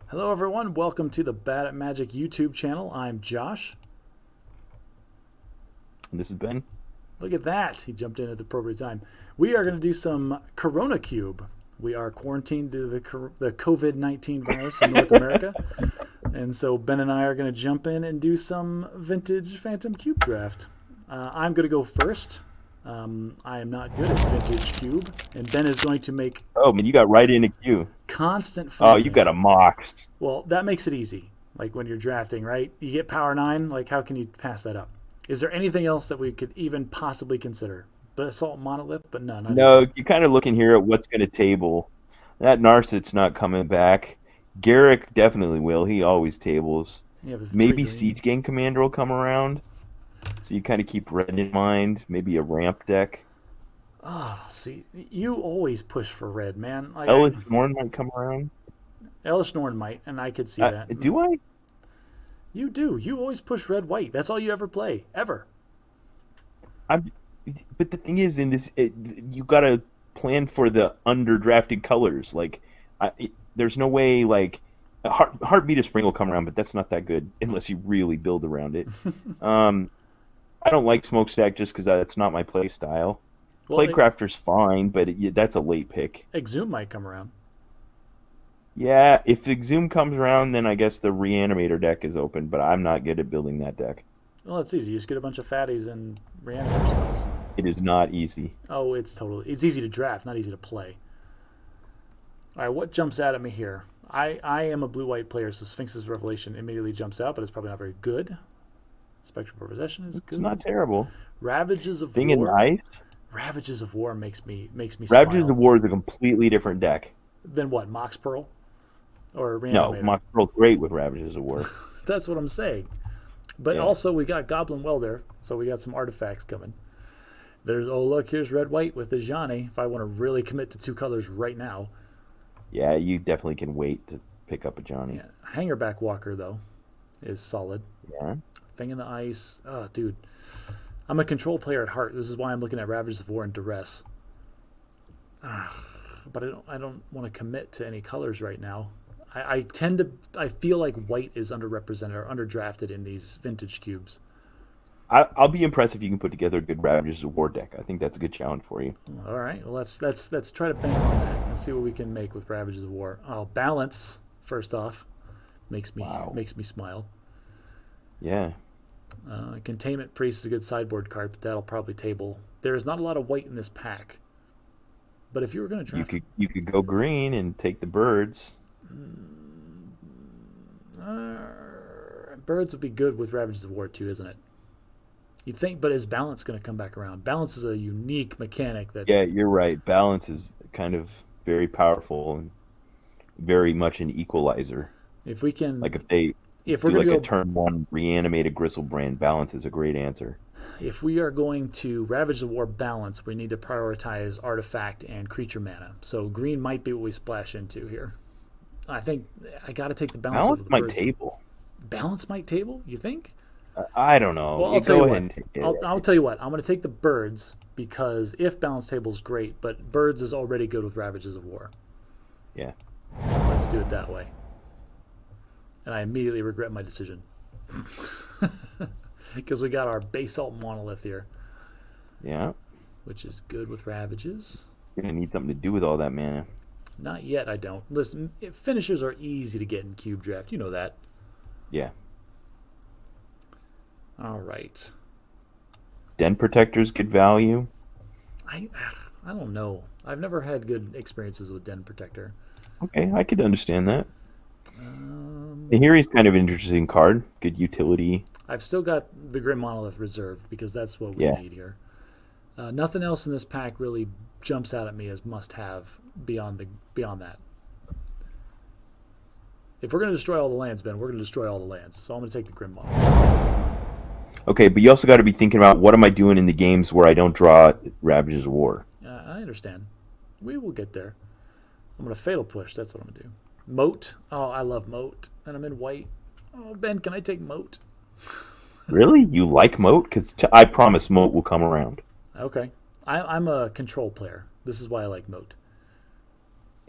Hello, everyone. Welcome to the Bad at Magic YouTube channel. I'm Josh. And this is Ben. Look at that. He jumped in at the appropriate time. We are going to do some Corona Cube. We are quarantined due to the COVID 19 virus in North America. And so Ben and I are going to jump in and do some vintage Phantom Cube draft. I'm going to go first. I am not good at vintage cube, and Ben is going to make Oh man, you got right in a queue. constant fun Oh, of you me. got a moxed. Well, that makes it easy. Like when you're drafting, right? You get power 9. Like, how can you pass that up? Is there anything else that we could even possibly consider? Basalt Monolith, but no, not No, even. you're kind of looking here at what's going to table. That Narset's not coming back. Garrick definitely will. He always tables. You have a 3 Maybe green. Siege Gang Commander will come around. So you kind of keep red in mind. Maybe a ramp deck. Ah, see, you always push for red, man. Ellis Norn might come around. Elish Norn might, and I could see that. Do I? You do. You always push red white. That's all you ever play, ever. I'm, but the thing is, you got to plan for the underdrafted colors. Like, there's no way, like, Heartbeat of Spring will come around, but that's not that good unless you really build around it. Um, I don't like Smokestack just because that's not my play style. Well, Playcrafter's fine, but that's a late pick. Exhume might come around. Yeah, if Exhume comes around, then I guess the Reanimator deck is open, but I'm not good at building that deck. Well, it's easy. You just get a bunch of fatties and reanimator spells. It is not easy. Oh, it's easy to draft, not easy to play. All right, what jumps out at me here? I am a blue-white player, so Sphinx's Revelation immediately jumps out, but it's probably not very good. Spectral Possession is It's good. not terrible. Ravages of Thing in War. Ice. Ravages of War makes me Ravages smile. of War is a completely different deck. Then what? Mox Pearl or No, Reanimator? Mox Pearl's great with Ravages of War. That's what I'm saying. But Yeah. also we got Goblin Welder, so we got some artifacts coming. There's look, here's red white with the Jani. If I want to really commit to 2 colors right now, Yeah, you definitely can wait to pick up a Johnny. yeah. Hangerback Walker though is solid. Yeah. Thing in the Ice, oh dude, I'm a control player at heart. This is why I'm looking at Ravages of War and Duress. But I don't want to commit to any colors right now. I feel like white is underrepresented or underdrafted in these vintage cubes. I'll be impressed if you can put together a good Ravages of War deck. I think that's a good challenge for you. All right, well let's try to bank on that and see what we can make with Ravages of War. Oh, balance first off makes me Wow. makes me smile. Yeah. Containment Priest is a good sideboard card, but that'll probably table. There's not a lot of white in this pack, but if you were going to You draft, could go green and take the birds. Birds would be good with Ravages of War too, isn't it? You think, but is balance going to come back around? Balance is a unique mechanic that Yeah, you're right. Balance is kind of very powerful and very much an equalizer. if we can, Like if they if we're do going like to a go, turn one reanimated Gristlebrand, balance is a great answer. if we are going to Ravage the War balance, we need to prioritize artifact and creature mana. So green might be what we splash into here. I think I got to take the balance over Balance the might birds. table. Balance might table. You think? I don't know. Well, You I'll tell you go what. ahead and take it. I'll tell you what. I'm going to take the birds because if balance table is great, but birds is already good with Ravages of War. Yeah. Let's do it that way. And I immediately regret my decision because we got our basalt monolith here, Yeah. which is good with Ravages. You're gonna need something to do with all that mana. Not yet. I don't. Listen, finishers are easy to get in cube draft. You know that. Yeah. All right. Den Protector's good value. I I don't know. I've never had good experiences with Den Protector. Okay, I could understand that. Um, Nahiri's kind of an interesting card. Good utility. I've still got the Grim Monolith reserved because that's what we Yeah. need here. Nothing else in this pack really jumps out at me as must-have beyond that. If we're going to destroy all the lands, Ben, we're going to destroy all the lands. So I'm going to take the Grim Monolith. Okay, but you also got to be thinking about what am I doing in the games where I don't draw Ravages of War. I understand. We will get there. I'm going to Fatal Push. That's what I'm going to do. Moat. Oh, I love Moat. And I'm in white. Oh, Ben, can I take Moat? Really? You like Moat? Because I promise Moat will come around. Okay. I'm a control player. This is why I like Moat.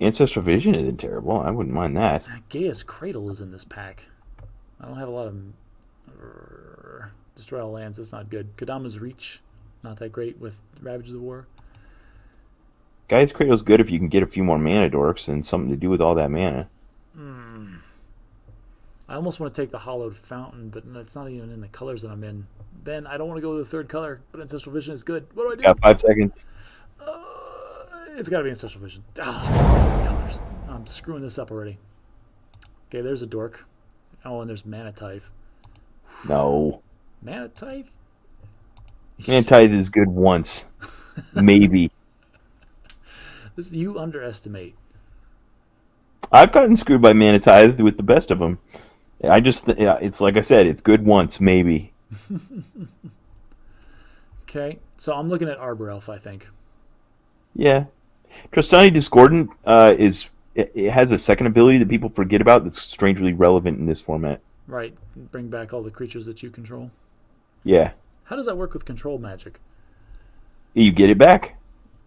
Ancestral Vision isn't terrible. I wouldn't mind that. Gaia's Cradle is in this pack. I don't have a lot of Destroy All Lands. That's not good. Kodama's Reach, not that great with Ravages of War. Gaia's Cradle's good if you can get a few more mana dorks and something to do with all that mana. I almost want to take the Hollowed Fountain, but it's not even in the colors that I'm in. Ben, I don't want to go to the third color, but Ancestral Vision is good. What do I do? Got 5 seconds. It's got to be Ancestral Vision. Oh, colors. I'm screwing this up already. Okay, there's a dork. Oh, and there's Mana Tithe. No. Mana Tithe? Mana Tithe is good once. Maybe. You underestimate. I've gotten screwed by Mana Tithe with the best of them. It's like I said, it's good once, maybe. Okay, so I'm looking at Arbor Elf, I think. Yeah. Trostani Discordant it has a second ability that people forget about that's strangely relevant in this format. Right, bring back all the creatures that you control. Yeah. How does that work with control magic? You get it back.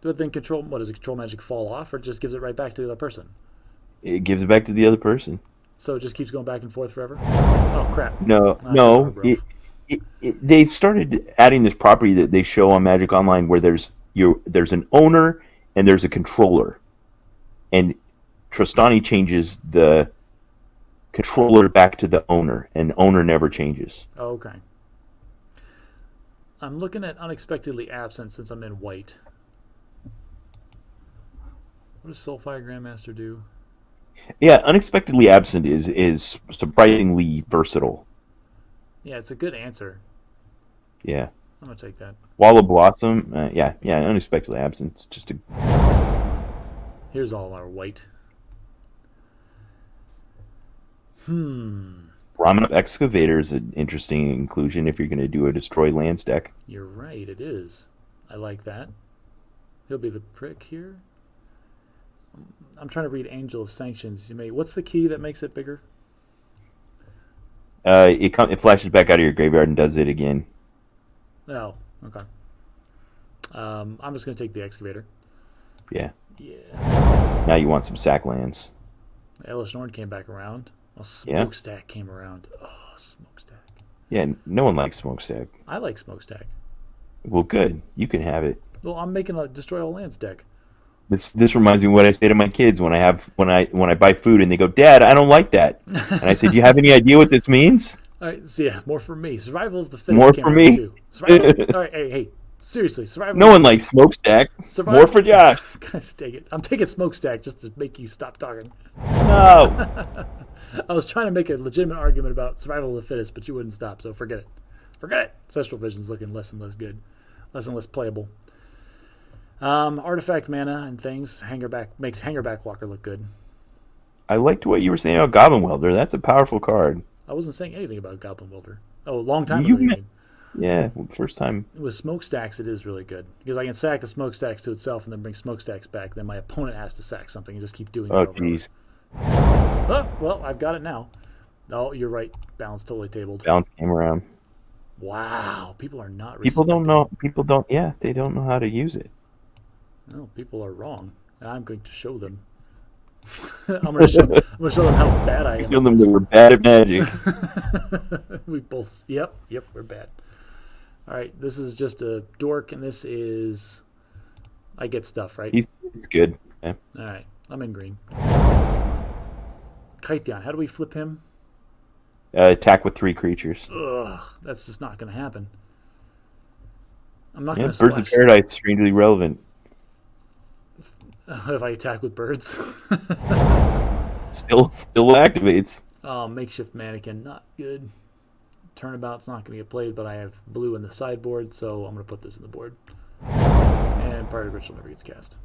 But then does control magic fall off, or just gives it right back to the other person? It gives it back to the other person. So it just keeps going back and forth forever? Oh, crap. No. They started adding this property that they show on Magic Online where there's an owner and there's a controller. And Trostani changes the controller back to the owner, and the owner never changes. Oh, okay. I'm looking at Unexpectedly Absent since I'm in white. What does Soulfire Grandmaster do? Yeah, Unexpectedly Absent is surprisingly versatile. Yeah, it's a good answer. Yeah. I'm going to take that. Wall of Blossom, Unexpectedly Absent. It's just Here's all our white. Brahmin Excavator is an interesting inclusion if you're going to do a Destroy Lands deck. You're right, it is. I like that. He'll be the prick here. I'm trying to read Angel of Sanctions. What's the key that makes it bigger? It flashes back out of your graveyard and does it again. Oh, okay. I'm just going to take the Excavator. Yeah. Yeah. Now you want some sack lands. Elish Norn came back around. Well, Smokestack came around. Oh, Smokestack. Yeah, no one likes Smokestack. I like Smokestack. Well, good. You can have it. Well, I'm making a Destroy All Lands deck. This reminds me of what I say to my kids when I buy food and they go, "Dad, I don't like that." And I say, "Do you have any idea what this means?" All right, so yeah, more for me. Survival of the Fittest. More came for out me. Too. Survival. All right, hey, seriously, Survival. No one likes Smokestack. More for Josh. Guys, take it. I'm taking Smokestack just to make you stop talking. No. I was trying to make a legitimate argument about Survival of the Fittest, but you wouldn't stop, so forget it. Forget it. Ancestral Vision's looking less and less good, less and less playable. Artifact mana and things. Makes Hangerback Walker look good. I liked what you were saying about Goblin Welder. That's a powerful card. I wasn't saying anything about Goblin Welder. Oh, a long time ago. Yeah, first time. With Smokestacks, it is really good because I can sack the Smokestacks to itself and then bring Smokestacks back. Then my opponent has to sack something and just keep doing that. Oh, jeez. Oh, well, I've got it now. Oh, you're right. Balance totally tabled. Balance came around. Wow, people are not. People don't know. People don't. Yeah, they don't know how to use it. No, people are wrong, and I'm going to show them. I'm going to show them how bad I am. Show them that we're bad at Magic. We both. Yep, we're bad. All right, this is just a dork, and this is. I get stuff, right? It's good. Yeah. All right, I'm in green. Kytheon, how do we flip him? Attack with 3 creatures. Ugh, that's just not going to happen. I'm not going to Birds of Paradise, strangely relevant. If I attack with birds. Still activates. Oh, Makeshift Mannequin, not good. Turnabout's not going to get played, but I have blue in the sideboard, so I'm going to put this in the board. And Bardic Ritual never gets cast.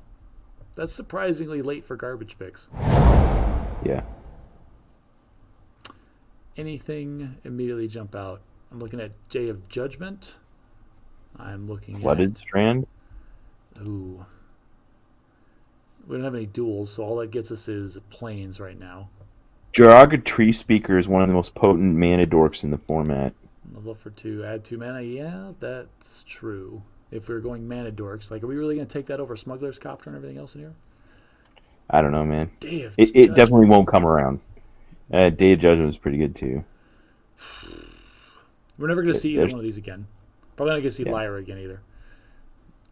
That's surprisingly late for garbage picks. Yeah. Anything immediately jump out? I'm looking at Jay of Judgment. I'm looking Flooded Strand. Ooh. We don't have any duels, so all that gets us is planes right now. Jiraga Tree Speaker is one of the most potent mana dorks in the format. Level up for 2, add 2 mana. Yeah, that's true. If we're going mana dorks, are we really going to take that over Smuggler's Copter and everything else in here? I don't know, man. Day of It Judgment. definitely won't come around. Day of Judgment is pretty good too. We're never going to see either There's- one of these again. Probably not going to see Yeah. Lyra again either.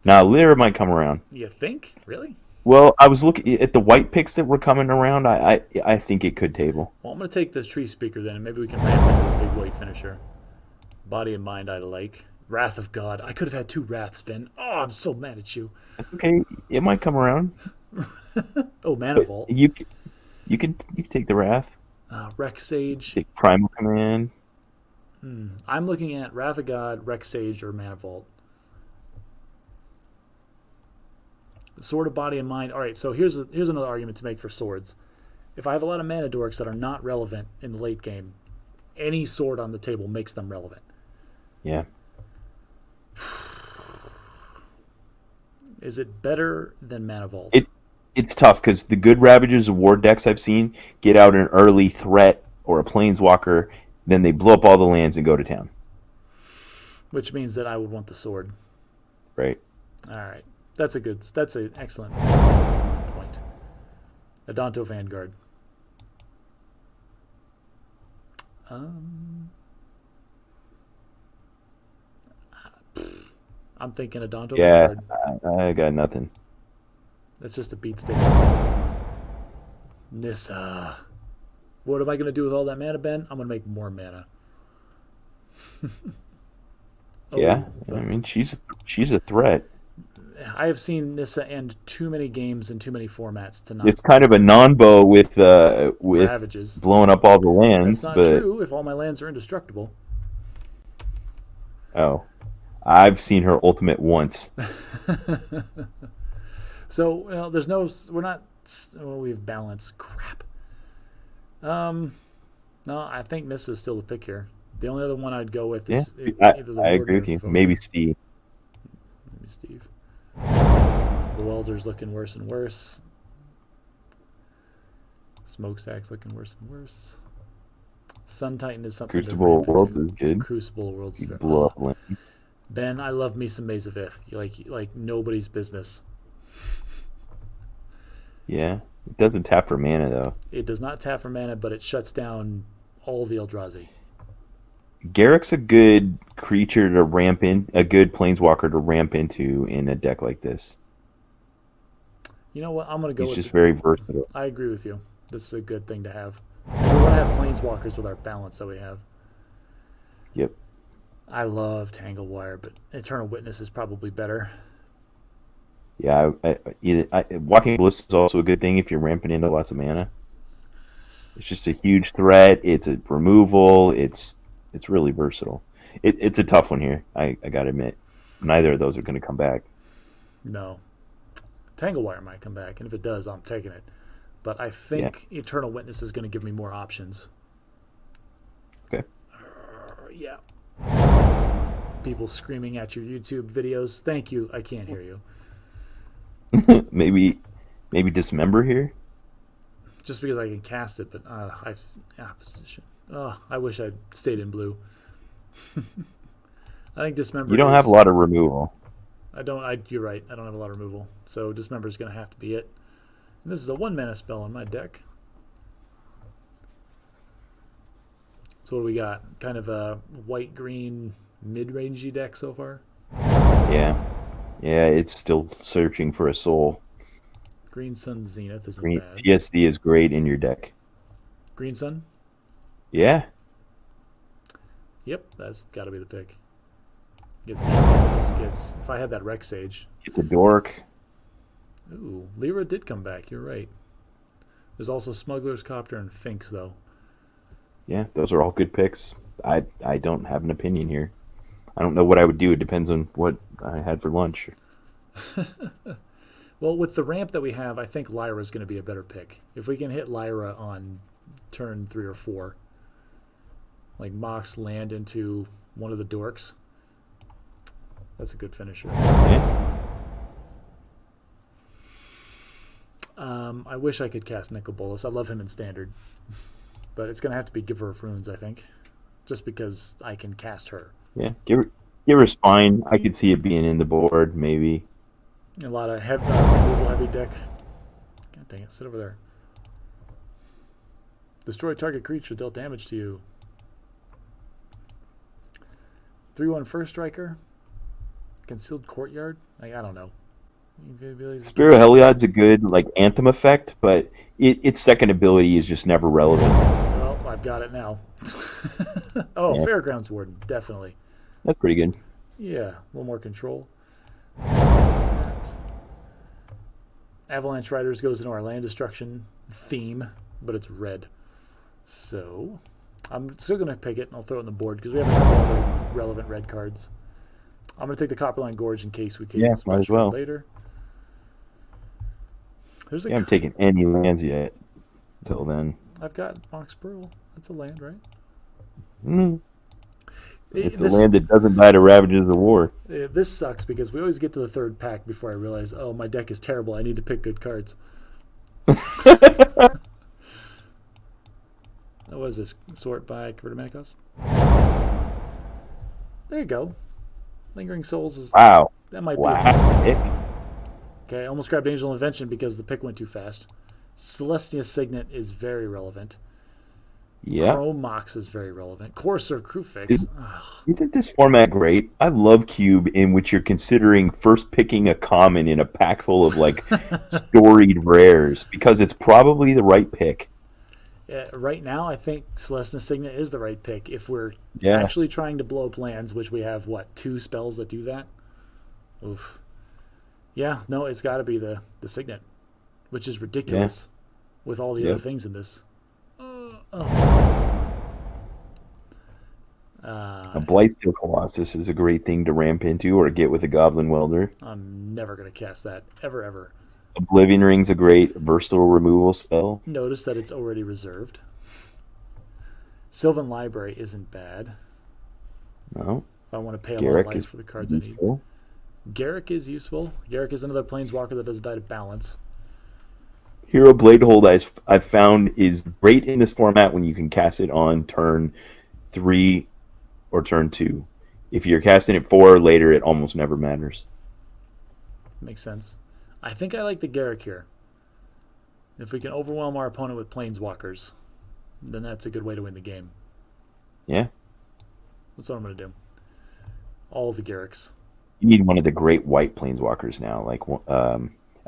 Now Lyra might come around. You think? Really? Well, I was looking at the white picks that were coming around. I think it could table. Well, I'm going to take the Tree Speaker then, and maybe we can ramp into a big weight finisher. Body and Mind I like. Wrath of God. I could have had 2 Wraths, Ben. Oh, I'm so mad at you. That's okay. It might come around. Oh, Mana Vault. You can take the Wrath. Rex Sage. Take Primal Command. I'm looking at Wrath of God, Rex Sage, or Mana Vault. Sword of Body and Mind. All right, so here's another argument to make for swords. If I have a lot of mana dorks that are not relevant in the late game, any sword on the table makes them relevant. Yeah. Is it better than Mana Vault? It's tough because the good Ravagers of War decks I've seen get out an early threat or a Planeswalker, then they blow up all the lands and go to town. Which means that I would want the sword. Right. All right. That's an excellent point. Adonto Vanguard. I'm thinking Adonto Yeah, Vanguard. I got nothing. That's just a beat stick. Nissa. What am I going to do with all that mana, Ben? I'm going to make more mana. Yeah, I mean she's a threat. I have seen Nissa end too many games in too many formats to not It's kind of a non-bow with Ravages. blowing up all the lands, That's not but true if all my lands are indestructible. oh, I've seen her ultimate once. So there's no. We're not. Well, we have balance. Crap. No, I think Nissa is still the pick here. The only other one I'd go with Yeah, is either the I agree Warden with you. or Maybe Steve. Maybe Steve. The Welder's looking worse and worse. Smokestack's looking worse and worse. Sun Titan is something. Crucible to Worlds ramp is good. into. Crucible Worlds. You Is very, blow up lands. Ben, I love me some Maze of Ith. Like nobody's business. Yeah, it doesn't tap for mana though. It does not tap for mana, but it shuts down all the Eldrazi. Garrick's a good creature to ramp in, a good planeswalker to ramp into in a deck like this. You know what? I'm going to go He's with just very versatile. I agree with you. This is a good thing to have. We want to have planeswalkers with our balance that we have. Yep. I love Tanglewire, but Eternal Witness is probably better. Yeah, Walking Bliss is also a good thing if you're ramping into lots of mana. It's just a huge threat. It's a removal. It's really versatile. It's a tough one here. I gotta admit, neither of those are going to come back. No. Tanglewire might come back, and if it does, I'm taking it. But I think Eternal Witness is going to give me more options. Okay. Yeah. People screaming at your YouTube videos. Thank you. I can't hear you. maybe Dismember here. Just because I can cast it, but opposition. Oh, I wish I'd stayed in blue. I think Dismember. You don't have a lot of removal. I don't. You're right. I don't have a lot of removal, so Dismember is going to have to be it. And this is a 1-mana spell on my deck. So what do we got? Kind of a white-green mid-rangey deck so far. Yeah, it's still searching for a soul. Green Sun Zenith isn't Green bad. PSD is great in your deck. Green Sun? Yeah, Yep, that's got to be the pick. Gets if I had that Rex Sage. it's a dork. Ooh, Lyra did come back. You're right. There's also Smuggler's Copter and Finks, though. Yeah, those are all good picks. I don't have an opinion here. I don't know what I would do. It depends on what I had for lunch. Well, with the ramp that we have, I think Lyra is going to be a better pick. If we can hit Lyra on turn 3 or 4, like Mox land into one of the dorks, that's a good finisher. Yeah. I wish I could cast Nicol Bolas. I love him in Standard. But it's going to have to be Giver of Runes, I think. Just because I can cast her. Yeah, give her Spine. I could see it being in the board, maybe. A lot of removal heavy deck. God dang it, sit over there. Destroy target creature dealt damage to you. 3/1 first striker. Concealed courtyard. Like, I don't know. Spirit of Heliod's a good like anthem effect, but its second ability is just never relevant. Well, I've got it now. Oh, Yeah. Fairgrounds Warden, definitely. That's pretty good. Yeah, a little more control. Avalanche Riders goes into our land destruction theme, but it's red. So, I'm still going to pick it, and I'll throw it on the board because we have a couple other relevant red cards. I'm going to take the Copperline Gorge in case we can might as well. later. There's a I haven't taken any lands yet until then. I've got Mox Pearl. That's a land, right? It's the land that doesn't die to Ravages of War. This sucks because we always get to the third pack before I realize, oh, my deck is terrible. I need to pick good cards. What was this? Sort by Converted Mana Cost? There you go. Lingering Souls is... Wow. That might be Last pick. Okay, I almost grabbed Angel Invention because the pick went too fast. Celestia Signet is very relevant. Yeah. Chrome Mox is very relevant. Courser Crewfix. Isn't this format great? I love Cube, in which you're considering first picking a common in a pack full of like storied rares because it's probably the right pick. Right now, I think Celestia Signet is the right pick. If we're Yeah. actually trying to blow up lands, which we have, what, 2 spells that do that? Oof. Yeah, no, it's got to be the Signet, which is ridiculous with all the other things in this. A Blightsteel Colossus is a great thing to ramp into or get with a Goblin Welder. I'm never going to cast that, ever. Oblivion Ring's a great versatile removal spell. Notice that it's already reserved. Sylvan Library isn't bad. No. If I want to pay a lot of Garruk life is for the cards I need. useful. Garruk is useful. Garruk is another Planeswalker that doesn't die to balance. Hero Bladehold I've found is great in this format when you can cast it on turn 3 or turn 2. If you're casting it 4 or later, it almost never matters. Makes sense. I think I like the Garruk here. If we can overwhelm our opponent with Planeswalkers, then that's a good way to win the game. Yeah. That's what I'm going to do. All the Garruks. You need one of the great white Planeswalkers now, like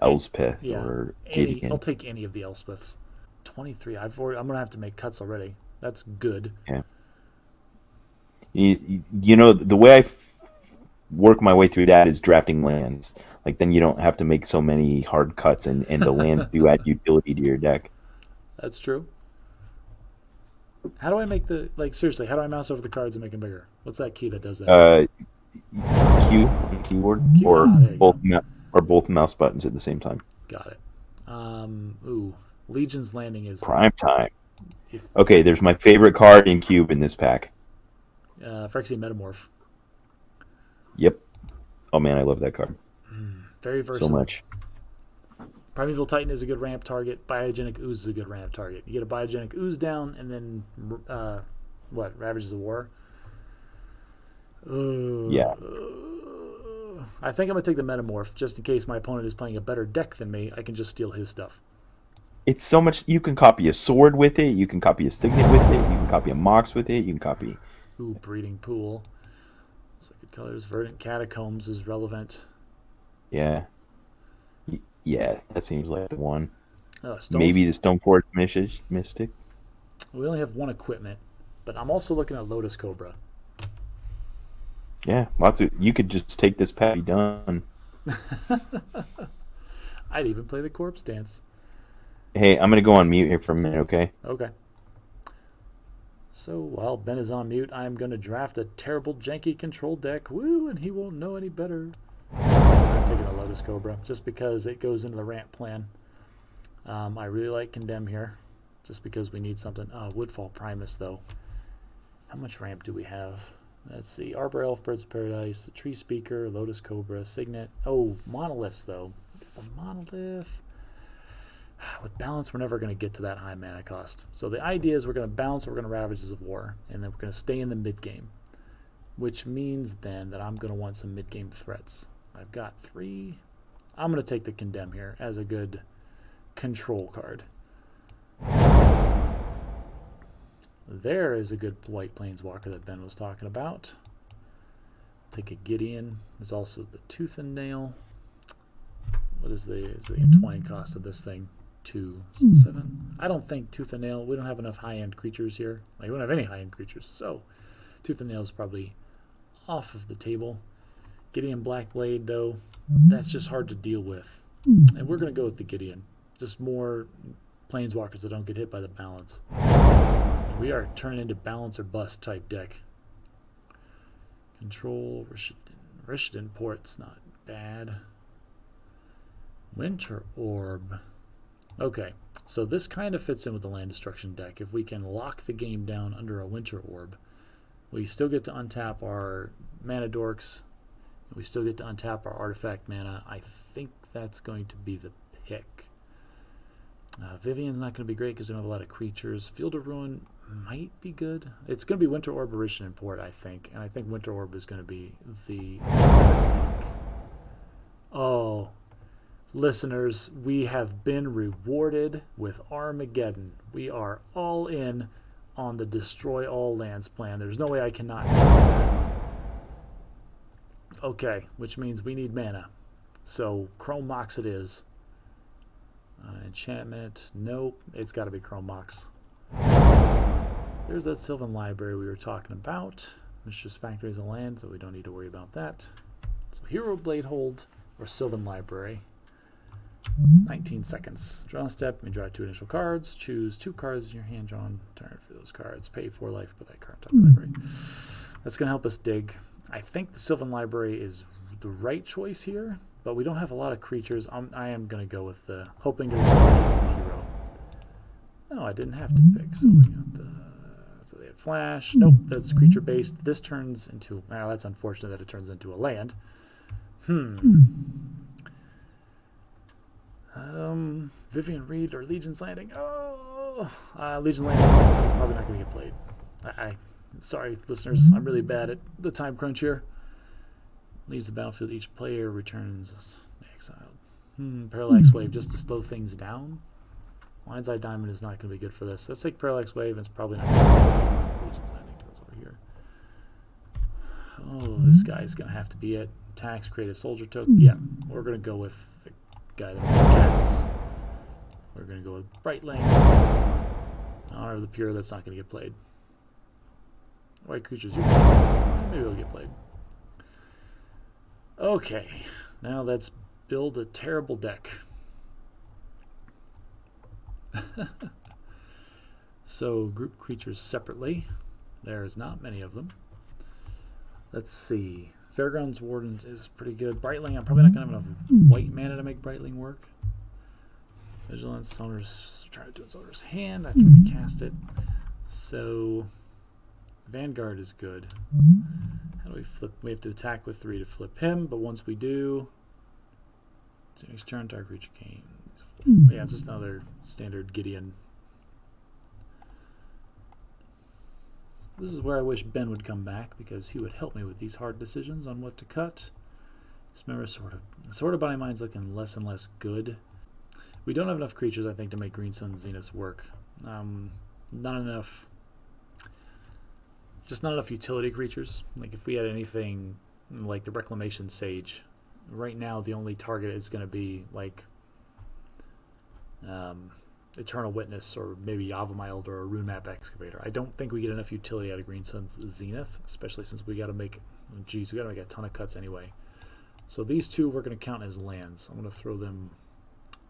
Elspeth or Gideon. I'll take any of the Elspeths. 23. I'm going to have to make cuts already. That's good. Yeah. You know, the way I work my way through that is drafting lands. Like, then you don't have to make so many hard cuts, and the lands do add utility to your deck. That's true. How do I make seriously, how do I mouse over the cards and make them bigger? What's that key that does that? Q on the keyboard, Q, or there you both mouse buttons at the same time. Got it. Legion's Landing is Prime time. if Okay, there's my favorite card in Cube in this pack. Phyrexian Metamorph. Yep. Oh man, I love that card Very versatile. so much. Primeval Titan is a good ramp target. Biogenic Ooze is a good ramp target. You get a Biogenic Ooze down, and then Ravages of War. Yeah. I think I'm gonna take the Metamorph just in case my opponent is playing a better deck than me. I can just steal his stuff. It's so much. You can copy a sword with it. You can copy a signet with it. You can copy a mox with it. You can copy. Breeding Pool. So good colors. Verdant Catacombs is relevant. Yeah. Yeah, that seems like the one. Stone... Maybe the Stoneforge Mystic. We only have one equipment, but I'm also looking at Lotus Cobra. Yeah, lots of. You could just take this pack, be done. I'd even play the Corpse Dance. Hey, I'm gonna go on mute here for a minute, okay? Okay. So while Ben is on mute, I'm going to draft a terrible janky control deck. Woo, and he won't know any better. I'm taking a Lotus Cobra just because it goes into the ramp plan. I really like Condemn here just because we need something. Woodfall Primus, though. How much ramp do we have? Let's see. Arbor Elf, Birds of Paradise, the Tree Speaker, Lotus Cobra, Signet. Oh, Monoliths, though. The Monolith. With balance, we're never going to get to that high mana cost. So the idea is we're going to balance, we're going to Ravages of War, and then we're going to stay in the mid-game. Which means then that I'm going to want some mid-game threats. I've got 3. I'm going to take the Condemn here as a good control card. There is a good white planeswalker that Ben was talking about. Take a Gideon. There's also the Tooth and Nail. What is the entwine cost of this thing? 2/7. I don't think Tooth and Nail. We don't have enough high-end creatures here. Like, we don't have any high-end creatures, so Tooth and Nail is probably off of the table. Gideon Blackblade, though, that's just hard to deal with. And we're going to go with the Gideon. Just more planeswalkers that don't get hit by the balance. And we are turning into balance or bust type deck. Control, Rishadan Port's not bad. Winter Orb. Okay, so this kind of fits in with the land destruction deck. If we can lock the game down under a Winter Orb, we still get to untap our mana dorks. We still get to untap our artifact mana. I think that's going to be the pick. Vivian's not going to be great because we don't have a lot of creatures. Field of Ruin might be good. It's going to be Winter Orb, Rishadan Port, I think. And I think Winter Orb is going to be the pick. Oh, listeners, we have been rewarded with Armageddon. We are all in on the Destroy All Lands plan. There's no way I cannot do that. Okay, which means we need mana. So Chrome Mox it is. Enchantment, nope, it's got to be Chrome Mox. There's that Sylvan Library we were talking about. Mischievous Factory is a land, so we don't need to worry about that. So Hero Blade Hold or Sylvan Library. 19 seconds. Draw a step, you draw 2 initial cards. Choose 2 cards in your hand drawn turn for those cards. Pay 4 life, put that card on top of the library. That's going to help us dig. I think the Sylvan Library is the right choice here, but we don't have a lot of creatures. I am going to go with the hoping to accelerate the hero. No, I didn't have to pick, so we got the... So they had Flash. Nope, that's creature based. This turns into... Well, that's unfortunate that it turns into a land. Vivian Reed or Legion's Landing. Oh, Legion's Landing is probably not going to get played. Sorry, listeners. I'm really bad at the time crunch here. Leaves the battlefield. Each player returns exiled. Parallax Wave just to slow things down. Lion's Eye Diamond is not going to be good for this. Let's take Parallax Wave, and it's probably not going to be Legion's Landing goes over here. Oh, this guy's going to have to be it. Tax, create a soldier token. Yeah, we're going to go with the guy that makes cats. We're going to go with Brightling. Honor of the Pure, that's not going to get played. White creatures, maybe it'll get played. Okay, now let's build a terrible deck. So group creatures separately. There's not many of them. Let's see. Fairgrounds Wardens is pretty good. Brightling, I'm probably not going to have enough white mana to make Brightling work. Vigilance, Summoner's trying to do it Summoner's Hand after we cast it. So Vanguard is good. How do we flip? We have to attack with 3 to flip him, but once we do, it's next turn, target creature gains. Yeah, it's just another standard Gideon. This is where I wish Ben would come back, because he would help me with these hard decisions on what to cut. This member sort of Body Mind's looking less and less good. We don't have enough creatures, I think, to make Green Sun Zenith work. Not enough. Just not enough utility creatures. Like if we had anything like the Reclamation Sage, right now the only target is going to be like Eternal Witness or maybe Yavimaya or a Rune Map Excavator. I don't think we get enough utility out of Green Sun's Zenith, especially since we got to make, we got to make a ton of cuts anyway. So these two we're going to count as lands. I'm going to throw them.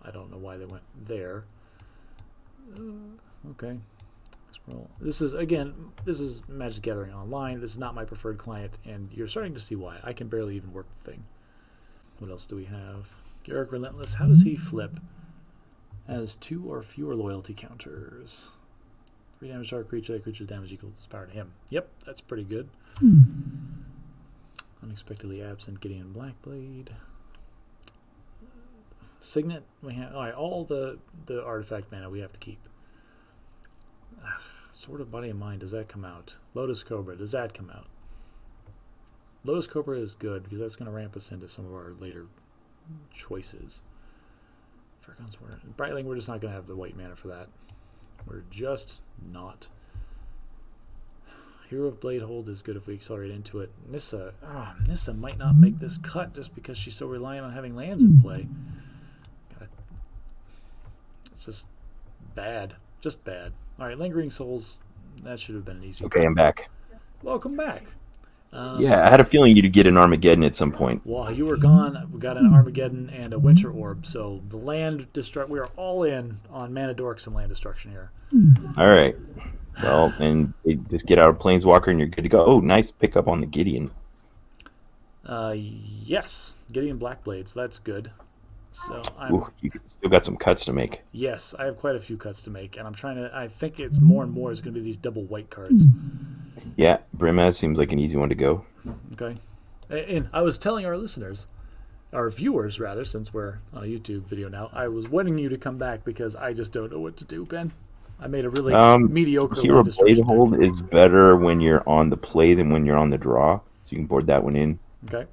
I don't know why they went there. Okay. This is, again, this is Magic Gathering Online. This is not my preferred client, and you're starting to see why. I can barely even work the thing. What else do we have? Garruk Relentless. How does he flip? Has 2 or fewer loyalty counters. 3 damage to our creature. That creature's damage equals its power to him. Yep, that's pretty good. Unexpectedly absent Gideon Blackblade. Signet. We have all the artifact mana we have to keep. Sword of Body and Mind, does that come out? Lotus Cobra, does that come out? Lotus Cobra is good because that's going to ramp us into some of our later choices. Brightling, we're just not going to have the white mana for that. We're just not. Hero of Bladehold is good if we accelerate into it. Nissa might not make this cut just because she's so reliant on having lands in play. It's just bad. Just bad. Alright, Lingering Souls, that should have been an easy Okay, cut. I'm back. Welcome back. Yeah, I had a feeling you'd get an Armageddon at some point. While you were gone, we got an Armageddon and a Winter Orb, so the land destruct. We are all in on Mana Dorks and land destruction here. All right. Well, and just get out of Planeswalker and you're good to go. Oh, nice pickup on the Gideon. Yes, Gideon Blackblades. That's good. So You still got some cuts to make. yes, I have quite a few cuts to make, and I'm trying to. I think it's more and more is going to be these double white cards. Yeah, Brimaz seems like an easy one to go. Okay, and I was telling our listeners, our viewers rather, since we're on a YouTube video now, I was wanting you to come back because I just don't know what to do, Ben. I made a really mediocre Hero land destruction Bladehold deck. is better when you're on the play than when you're on the draw, so you can board that one in. Okay.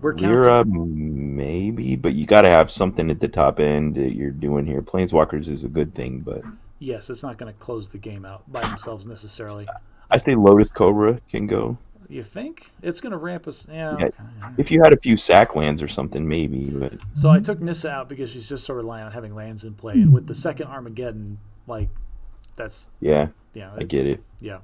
We're counting. Lyra, maybe, but you got to have something at the top end that you're doing here. Planeswalkers is a good thing, but Yes, it's not going to close the game out by themselves necessarily. I say Lotus Cobra can go. You think it's going to ramp us? Yeah. Yeah. Okay. If you had a few sack lands or something, maybe. But So I took Nissa out because she's just so reliant on having lands in play, and with the second Armageddon, like that's yeah, yeah. I get it. Yeah.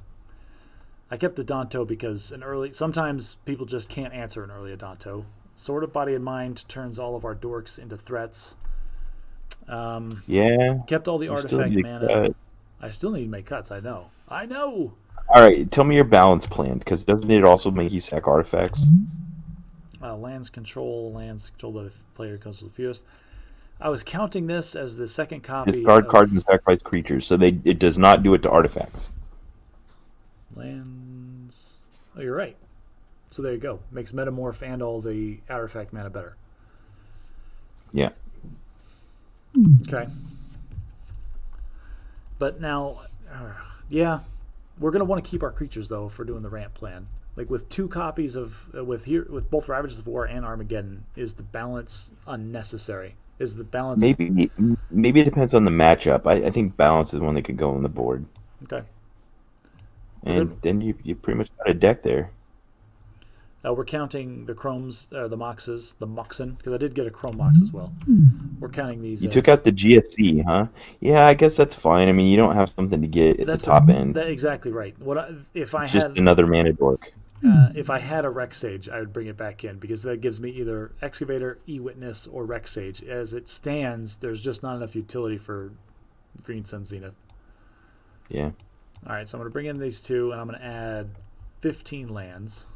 I kept the Danto because sometimes people just can't answer an early Adanto. Sword of Body and Mind turns all of our dorks into threats. Yeah. Kept all the You still artifact need to mana. cut. I still need to make cuts. I know. All right, tell me your balance plan, because doesn't it also make you sack artifacts? Lands controlled by the player comes with fewest. I was counting this as the second copy. Discard of cards and sacrifice creatures, so it does not do it to artifacts. lands. Oh, you're right. So there you go. Makes Metamorph and all the artifact mana better. Yeah. Okay. But now, yeah, we're gonna want to keep our creatures though if we're doing the ramp plan. Like with two copies of with both Ravages of War and Armageddon, is the balance unnecessary? Is the balance Maybe it depends on the matchup. I think balance is one that could go on the board, okay? and then you pretty much got a deck there. We're counting the Chromes, the Moxes, the Moxen, because I did get a Chrome Mox as well. We're counting these. You took out the GSC, huh? Yeah, I guess that's fine. I mean, you don't have something to get at the top end. That's exactly right. If I It's just had another mana dork. if I had a Rex Sage, I would bring it back in because that gives me either Excavator, E-Witness, or Rex Sage. As it stands, there's just not enough utility for Green Sun Zenith. Yeah. All right, so I'm going to bring in these two, and I'm going to add 15 lands.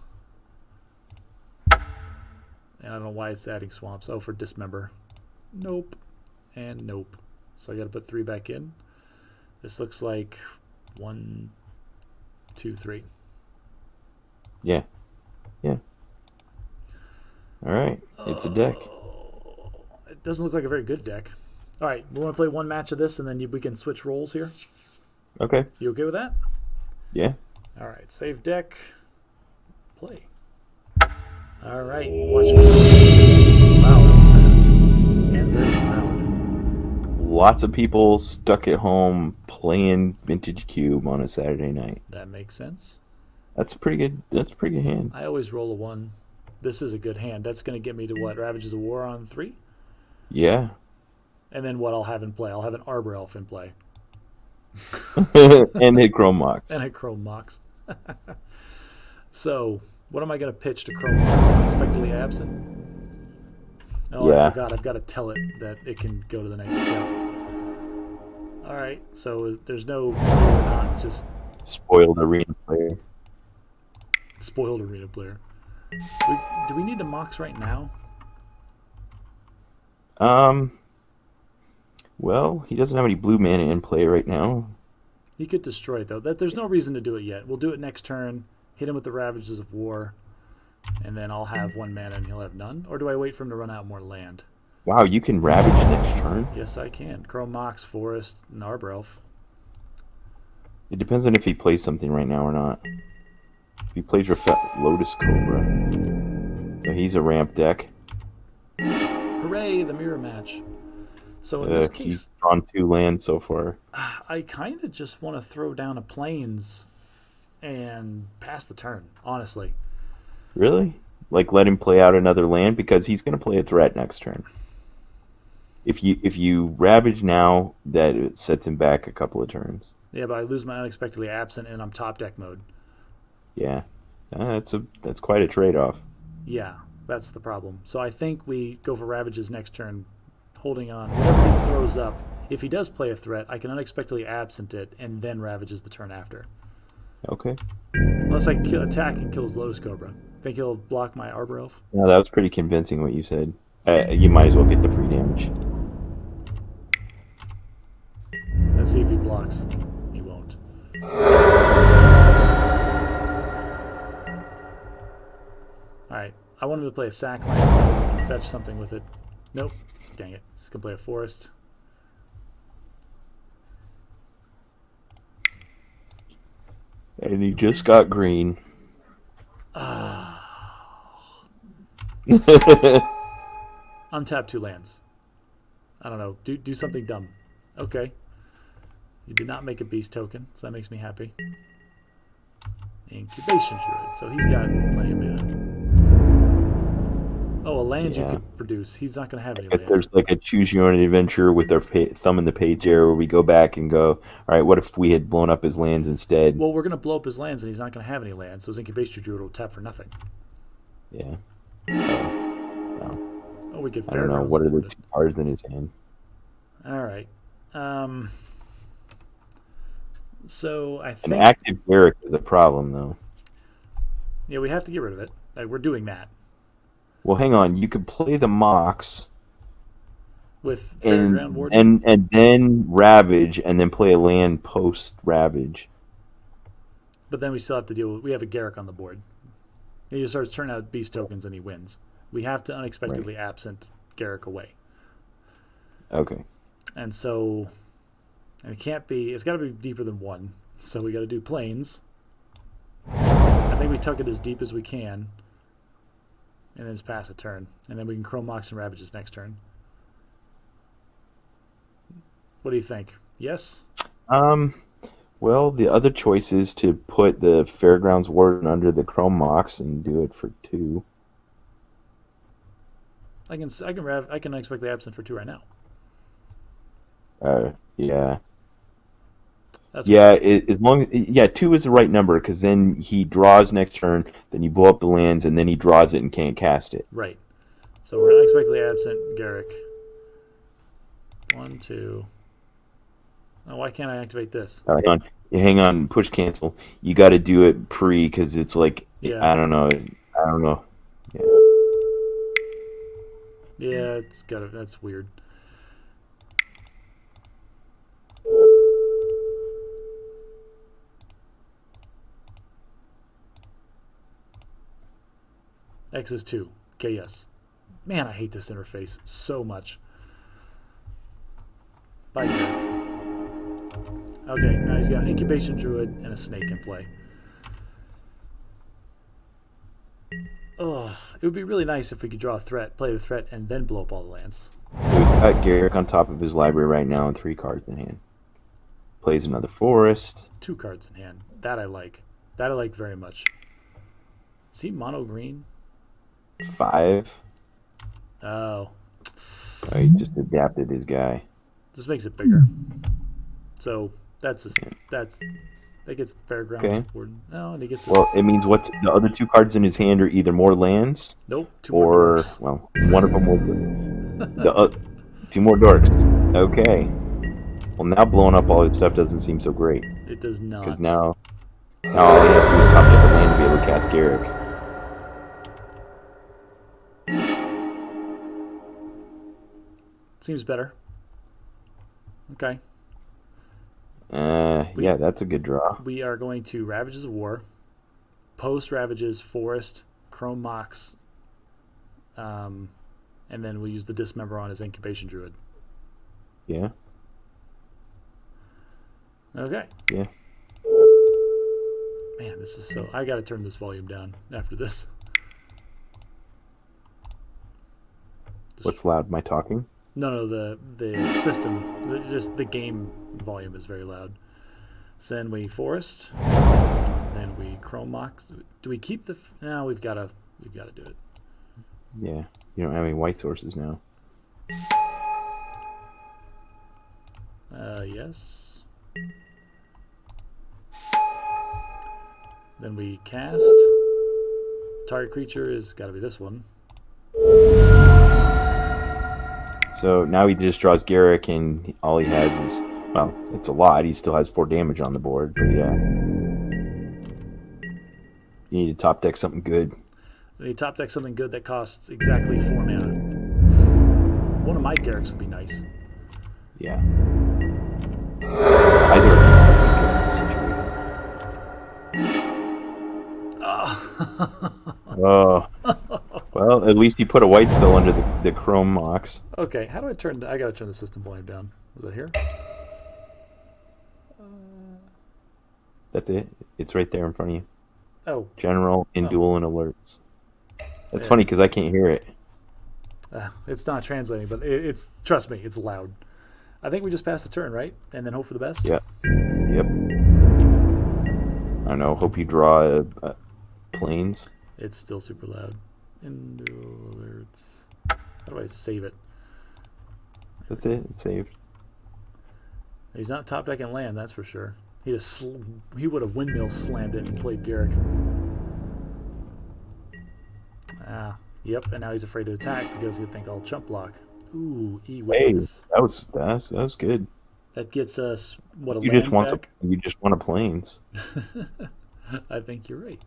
And I don't know why it's adding swamps. Oh, for Dismember. Nope. And nope. So I got to put 3 back in. This looks like 1, 2, 3. Yeah. Yeah. All right. It's a deck. It doesn't look like a very good deck. All right, we want to play one match of this, and then we can switch roles here. Okay. You okay with that? Yeah. All right, save deck. Play. All right, watch me. Wow, that was fast. And very loud. Lots of people stuck at home playing Vintage Cube on a Saturday night. That makes sense. That's a pretty good. That's a pretty good hand. I always roll a 1. This is a good hand. That's going to get me to what? Ravages of War on 3? Yeah. And then what I'll have in play? I'll have an Arbor Elf in play. And hit Chrome Mox. And a Chrome Mox. So, what am I going to pitch to Chrome Mox? Unexpectedly absent? Oh, Yeah. I forgot. I've got to tell it that it can go to the next step. All right. So there's no not just Spoiled arena player. spoiled arena player. Do we need to Mox right now? Well, he doesn't have any blue mana in play right now. He could destroy it though. There's no reason to do it yet. We'll do it next turn. Hit him with the Ravages of War, and then I'll have 1 mana and he'll have none. Or do I wait for him to run out more land? Wow, you can Ravage next turn? Yes, I can. Chrome Mox, Forest, and Arbor Elf. It depends on if he plays something right now or not. If he plays Lotus Cobra. So he's a ramp deck. Her Hooray, the mirror match. So in this He's case, drawn 2 lands so far. I kind of just want to throw down a plains and pass the turn, honestly. Really? Like let him play out another land because he's going to play a threat next turn. If you Ravage now, that it sets him back a couple of turns. Yeah, but I lose my unexpectedly absent and I'm top deck mode. Yeah, that's quite a trade-off. Yeah, that's the problem. So I think we go for Ravages next turn, holding on. Whatever he throws up, if he does play a threat, I can unexpectedly absent it and then Ravages the turn after. Okay. Unless I attack and kill his Lotus Cobra. Think he'll block my Arbor Elf? No, that was pretty convincing what you said. You might as well get the free damage. Let's see if he blocks. He won't. Alright, I wanted to play a sack land and fetch something with it. Nope. Dang it. He's going to play a forest. And he just got green. Untap 2 lands. I don't know. Do something dumb. Okay. You did not make a beast token, so that makes me happy. Incubation Druid. So he's got plenty of mana. Oh, a land you Yeah. could produce. He's not going to have any If land. there's like a choose your own adventure with our thumb in the page area where we go back and go, all right, what if we had blown up his lands instead? Well, we're going to blow up his lands, and he's not going to have any lands, so his Incubation Druid will tap for nothing. Yeah. Oh, we get I don't know. Fairgrounds What are the awarded. 2 cards in his hand? All right. So I An think active Garrick is a problem, though. yeah, we have to get rid of it. Like, we're doing that Well, hang on. You could play the Mox with Fairground and Warden. and then Ravage, and then play a land post Ravage. But then we still have to deal with. We have a Garrick on the board. He just starts turning out beast tokens and he wins. We have to unexpectedly absent Garrick away, Okay. and so and it can't be. It's got to be deeper than 1. So we got to do plains. I think we tuck it as deep as we can, and then just pass a turn, and then we can Chrome Mox and Ravages next turn. What do you think? Yes. Well, the other choice is to put the Fairgrounds Warden under the Chrome Mox and do it for 2. I can unexpectedly absent for 2 right now. Yeah. That's Yeah, as long as 2 is the right number because then he draws next turn, then you blow up the lands, and then he draws it and can't cast it. right. So we're unexpectedly absent Garrick. 1, 2. Oh, why can't I activate this? Hang on, push cancel. You got to do it pre because it's like Yeah. I don't know. Yeah, it's got to. That's weird. X is 2. Okay, yes. Man, I hate this interface so much. Bye, Garrick. Okay, now he's got an Incubation Druid and a Snake in play. Oh, it would be really nice if we could draw a threat, play the threat, and then blow up all the lands. So we've got Garrick on top of his library right now and 3 cards in hand. Plays another forest. 2 cards in hand. That I like. That I like very much. Is he mono green? 5. Oh, Oh, he just adapted his guy. this makes it bigger. So that gets Fairground Okay. Warden. No, and he gets Well, it means what's the other 2 cards in his hand are either more lands nope. 2 more or dorks. well, one of them will. The 2 more dorks. Okay. Well, now blowing up all his stuff doesn't seem so great It does not. because now all he has to do is top deck a land to be able to cast Garrick. Seems better. Okay. Yeah, that's a good draw. We are going to Ravages of War, post Ravages, Forest, Chrome Mox, and then we'll use the Dismember on his Incubation Druid. Yeah. Okay. Yeah. Man, this is so. I got to turn this volume down after this. What's loud? My talking? No, the system, just the game volume is very loud. So then we forest, then we chrome mox. Do we keep the? No, we've gotta do it. Yeah. You don't have any white sources now. Yes. Then we cast. Target creature is got to be this one. So now he just draws Garrick, and all he has is, well, it's a lot. He still has 4 damage on the board, but yeah. You need to top deck something good. And you top deck something good that costs exactly 4 mana. One of my Garricks would be nice. Yeah. Either Oh. Well, at least you put a white spell under the Chrome Mox. Okay, how do I turn? I gotta turn the system volume down. Was that here? That's it. It's right there in front of you. Oh, General, in Oh. duel, and alerts. That's Yeah. funny because I can't hear it. it's not translating, but it's trust me, it's loud. I think we just passed the turn, right? And then hope for the best. Yeah. Yep. I don't know. Hope you draw planes. It's still super loud. Into alerts. How do I save it? That's it. It's saved. He's not top decking land, that's for sure. He would have windmill slammed it and played Garrick. Yep. And now he's afraid to attack because he'll think I'll chump block. Ooh, Hey, witness. that was good. That gets us what a You land just want back. you just want a planes. I think you're right.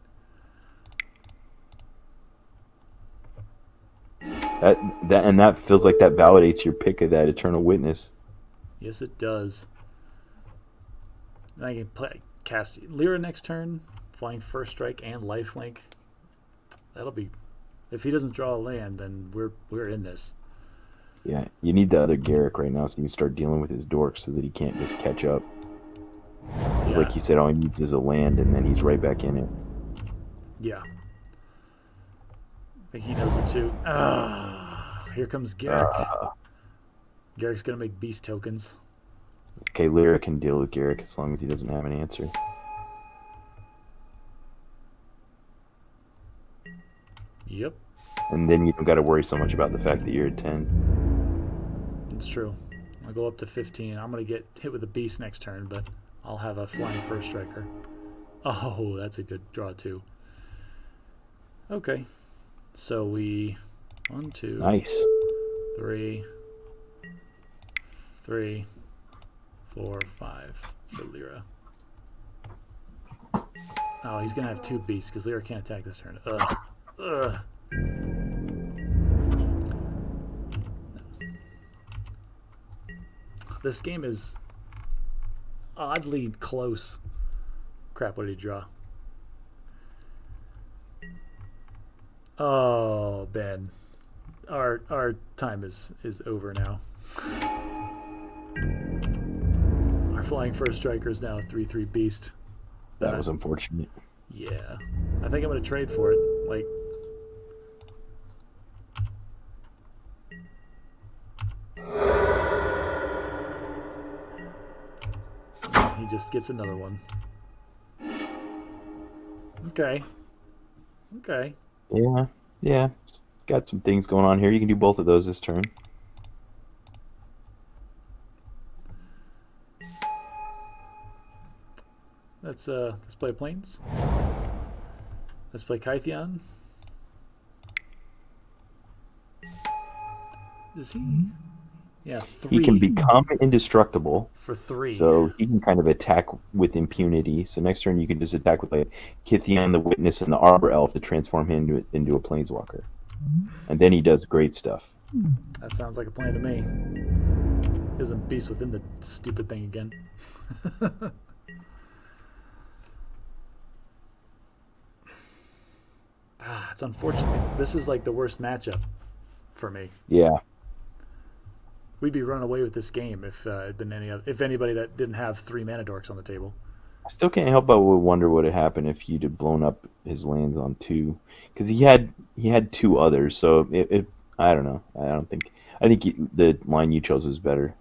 That feels like that validates your pick of that Eternal Witness. Yes, it does. And I can cast Lyra next turn, flying first strike and lifelink. That'll be. If he doesn't draw a land, then we're in this. Yeah, you need the other Garrick right now so you can start dealing with his dorks so that he can't just catch up. Because like you said, all he needs is a land and then he's right back in it. Yeah. I think he knows it too. Here comes Garrick. Garrick's gonna make beast tokens. Okay, Lyra can deal with Garrick as long as he doesn't have an answer. Yep, And then you don't got to worry so much about the fact that you're at 10. it's true. I'll go up to 15. I'm gonna get hit with a beast next turn, but I'll have a flying first striker. Oh, that's a good draw too. Okay, so we 1, 2, Nice. 3, 4, 5 for Lyra. Oh, he's gonna have 2 beasts because Lyra can't attack this turn. Ugh. This game is oddly close. Crap, what did he draw? Oh, Ben. Our time is over now. Our flying first striker is now a 3/3 beast. That was unfortunate. Yeah. I think I'm gonna trade for it. Like, he just gets another one. Okay. Okay. Yeah. Got some things going on here. You can do both of those this turn. Let's play planes. Let's play Kytheon. Is he? Yeah, 3 He can become indestructible, for 3. so he can kind of attack with impunity. So next turn you can just attack with like Kytheon, the Witness, and the Arbor Elf to transform him into a Planeswalker. And then he does great stuff. That sounds like a plan to me. He isn't beast within the stupid thing again. It's unfortunate. This is like the worst matchup for me. Yeah. We'd be running away with this game if it'd been if anybody that didn't have 3 mana dorks on the table. I still can't help but wonder what had happened if you'd have blown up his lands on 2, because he had 2 others. So I don't know. I think the line you chose is better.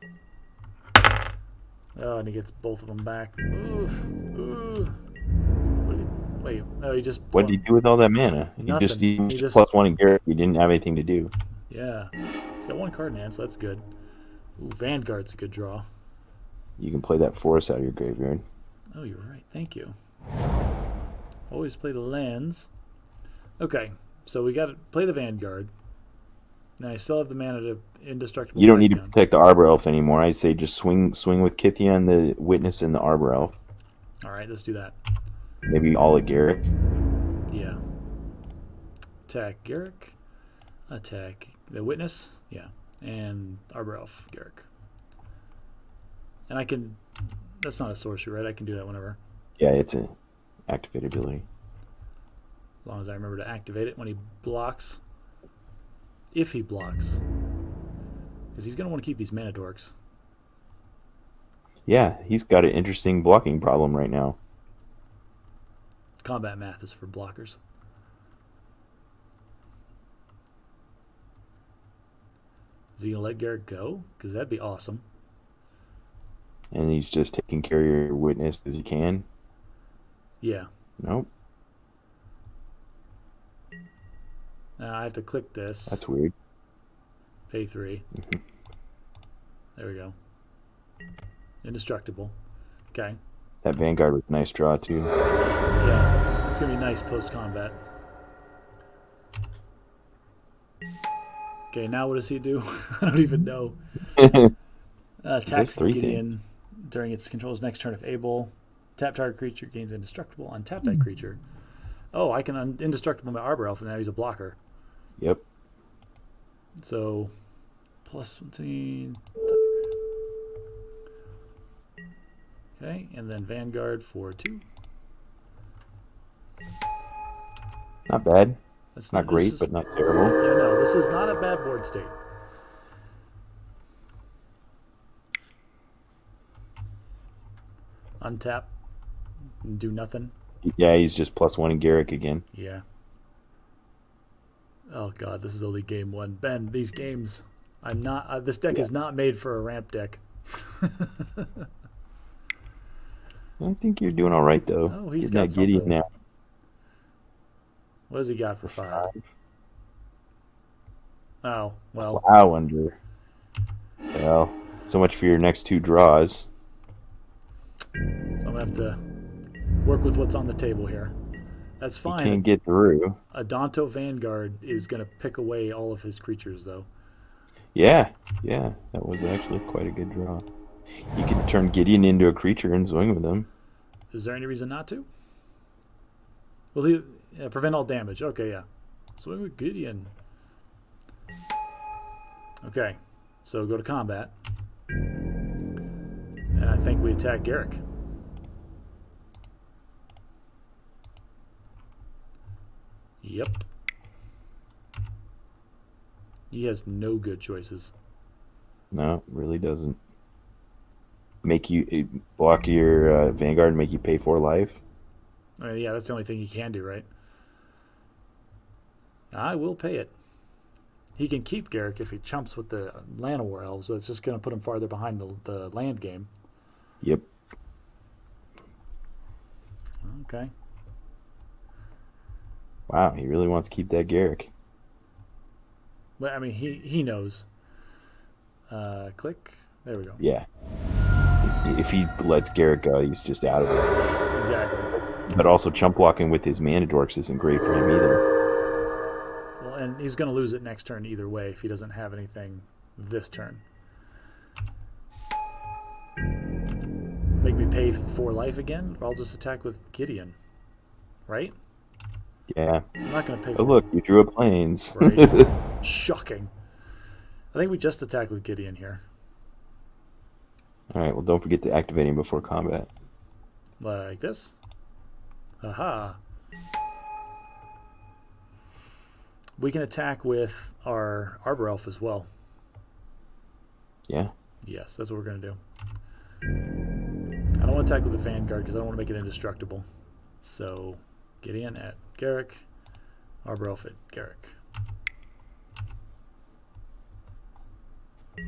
Oh, and he gets both of them back. Oof. Ooh. Wait. Oh, he just. What did he do with all that mana? He Nothing. used He just. +1 in Garrett. He didn't have anything to do. Yeah. He's got one card in hand, so that's good. Ooh, Vanguard's a good draw. You can play that forest out of your graveyard. Oh, you're right. Thank you. Always play the lands. Okay, so we got to play the Vanguard. Now I still have the mana to indestructible. You don't need to Typhoon. protect the Arbor Elf anymore. I say just swing with Kithian, the Witness, and the Arbor Elf. All right, let's do that. Maybe all of Garrett. Yeah. Attack Garrick. Attack the Witness. Yeah. And Arbor Elf Garrick. And I can. That's not a sorcery, right? I can do that whenever. Yeah, it's an activated ability. As long as I remember to activate it when he blocks. If he blocks. Because he's going to want to keep these mana dorks. Yeah, he's got an interesting blocking problem right now. Combat math is for blockers. Is he going to let Garrett go? Because that'd be awesome. And he's just taking care of your Witness as he can. Yeah. Nope. Now I have to click this. That's weird. Pay 3. There we go. Indestructible. Okay. That Vanguard was a nice draw, too. Yeah. It's going to be nice post-combat. Okay, now what does he do? I don't even know. Attacks Gideon during its control's next turn if able. Tap target creature gains indestructible. Untap that creature. Oh, I can indestructible my Arbor Elf, and now he's a blocker. Yep. So, +17. Okay, and then Vanguard for 2. Not bad. That's not great, but not terrible. Yeah, no, this is not a bad board state. Untap. Do nothing. Yeah, he's just +1 in Garrick again. Yeah. Oh god, this is only game 1. Ben, these games, I'm not. This deck is not made for a ramp deck. I think you're doing all right though. Oh, he's getting got that Gideon something. now. What has he got for 5? Oh, well. Wow, under. Well, so much for your next 2 draws. So I'm gonna have to work with what's on the table here. That's You fine. can't get through. Adonto Vanguard is gonna pick away all of his creatures, though. Yeah, that was actually quite a good draw. You can turn Gideon into a creature and swing with him. Is there any reason not to? Will he prevent all damage? Okay, yeah. Swing with Gideon. Okay, so go to combat. And I think we attack Garrick. Yep. He has no good choices. No, really doesn't. Make you block your Vanguard and make you pay 4 life. Yeah, that's the only thing he can do, right? I will pay it. He can keep Garrick if he chumps with the Llanowar Elves, but it's just going to put him farther behind the land game. Yep. Okay. Wow, he really wants to keep that Garrick. Well, I mean, he knows. Click. There we go. Yeah. If he lets Garrick go, he's just out of it. Exactly. But also, chump blocking with his mana dorks isn't great for him either. Well, and he's going to lose it next turn either way if he doesn't have anything this turn. Make me pay 4 life again, or I'll just attack with Gideon. Right? Yeah. I'm not going to pay Oh, 4. look, you drew a Plains. Right. Shocking. I think we just attack with Gideon here. Alright, well, don't forget to activate him before combat. Like this. Aha. We can attack with our Arbor Elf as well. Yeah. Yes, that's what we're going to do. I don't want to attack with the Vanguard because I don't want to make it indestructible. So, Gideon at Garrick. Arbor Elf at Garrick. I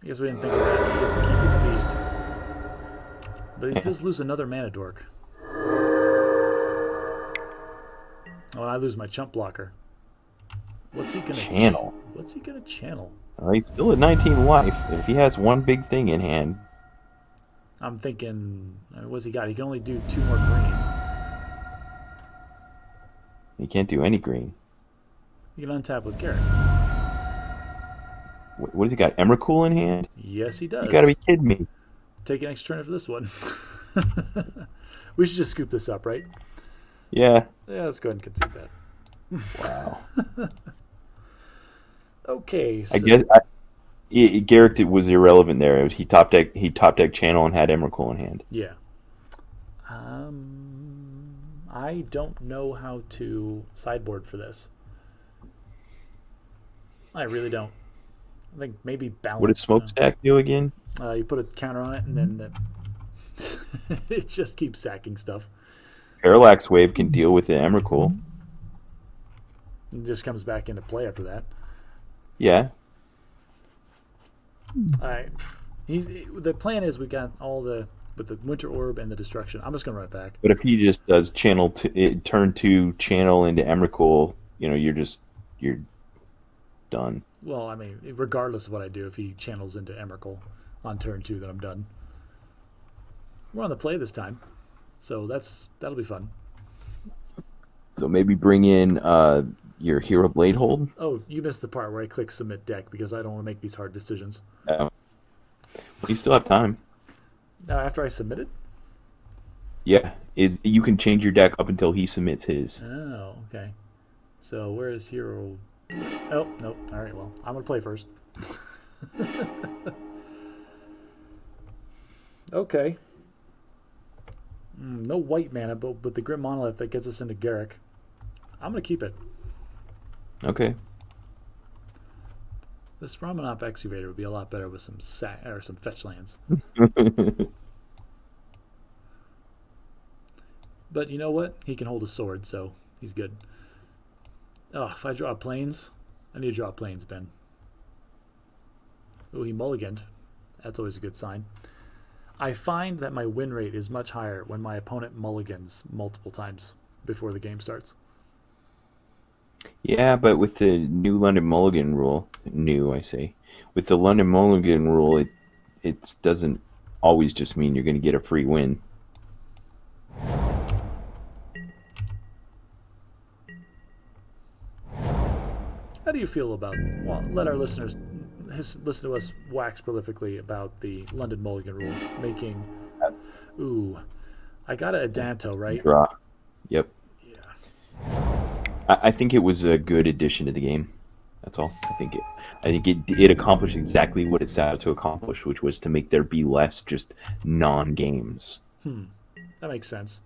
guess we didn't think of that. He gets to keep his beast. But he does lose another mana dork. Oh, and I lose my chump blocker. What's he gonna Channel. What's he gonna channel? He's still at 19 life. If he has one big thing in hand, I'm thinking, what's he got? He can only do 2 more green. he can't do any green. He can untap with Garrett. What has he got? Emrakul in hand? Yes, he does. You gotta be kidding me. Take an extra turn for this one. We should just scoop this up, right? Yeah. Yeah, let's go ahead and concede that. Wow. Okay, so I guess Garrick was irrelevant there. He top deck channel and had Emrakul in hand. yeah. I don't know how to sideboard for this. I really don't. I think maybe balance. What does Smokestack do again? You put a counter on it, and then it just keeps sacking stuff. Parallax Wave can deal with the Emrakul. It just comes back into play after that. Yeah. All right. The plan is we got all with the Winter Orb and the Destruction. I'm just gonna run it back. But if he just does turn 2 channel into Emrakul, you're done. Well, I mean, regardless of what I do, if he channels into Emrakul on turn 2, then I'm done. We're on the play this time, so that'll be fun. So maybe bring in your Hero Blade Hold. Oh, you missed the part where I click Submit Deck because I don't want to make these hard decisions. Well, you still have time. Now, after I submit it? Yeah, you can change your deck up until he submits his. Oh, okay. So where is Hero? Oh, nope. All right, well, I'm going to play first. Okay. No white mana, but with the Grim Monolith that gets us into Garruk. I'm going to keep it. Okay. This Ramanop Excavator would be a lot better with some some fetch lands. But you know what? He can hold a sword, so he's good. Oh, if I draw planes, I need to draw planes, Ben. Oh, he mulliganed. That's always a good sign. I find that my win rate is much higher when my opponent mulligans multiple times before the game starts. Yeah, but with the new London Mulligan rule, with the London Mulligan rule, it doesn't always just mean you're going to get a free win. How do you feel about? Well, let our listeners listen to us wax prolifically about the London Mulligan rule, making. Ooh, I got a Adanto, right? Draw. Yep. Yeah. I think it was a good addition to the game. That's all. I think it accomplished exactly what it set out to accomplish, which was to make there be less just non-games. That makes sense.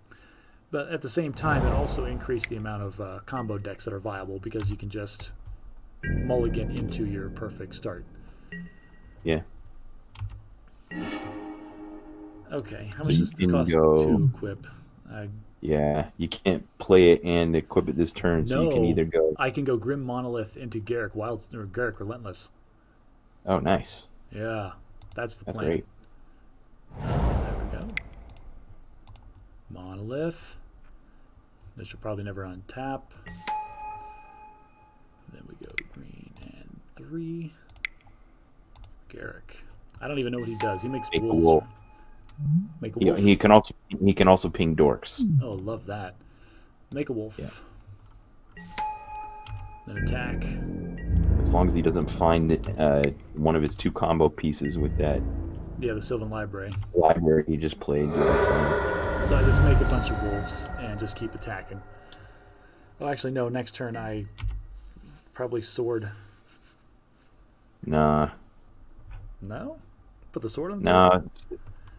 But at the same time, it also increased the amount of combo decks that are viable because you can just mulligan into your perfect start. Yeah. Okay, how So much you does this can cost go- to equip? Yeah. You can't play it and equip it this turn, so you can either go. I can go Grim Monolith into Garruk or Garruk Relentless. Oh, nice. Yeah, that's the That's plan. great. There we go. Monolith. This should probably never untap. Then we go green and 3. Garruk. I don't even know what he does. He makes Make a wolves. wolf. Make a Yeah, wolf. he can also ping dorks. Oh, love that. Make a wolf. Yeah. Then attack. As long as he doesn't find one of his 2 combo pieces with that Yeah, the Sylvan Library. library he just played. So I just make a bunch of wolves and just keep attacking. Well, actually, no. Next turn, I probably sword. Nah. No? Put the sword on the table? Nah.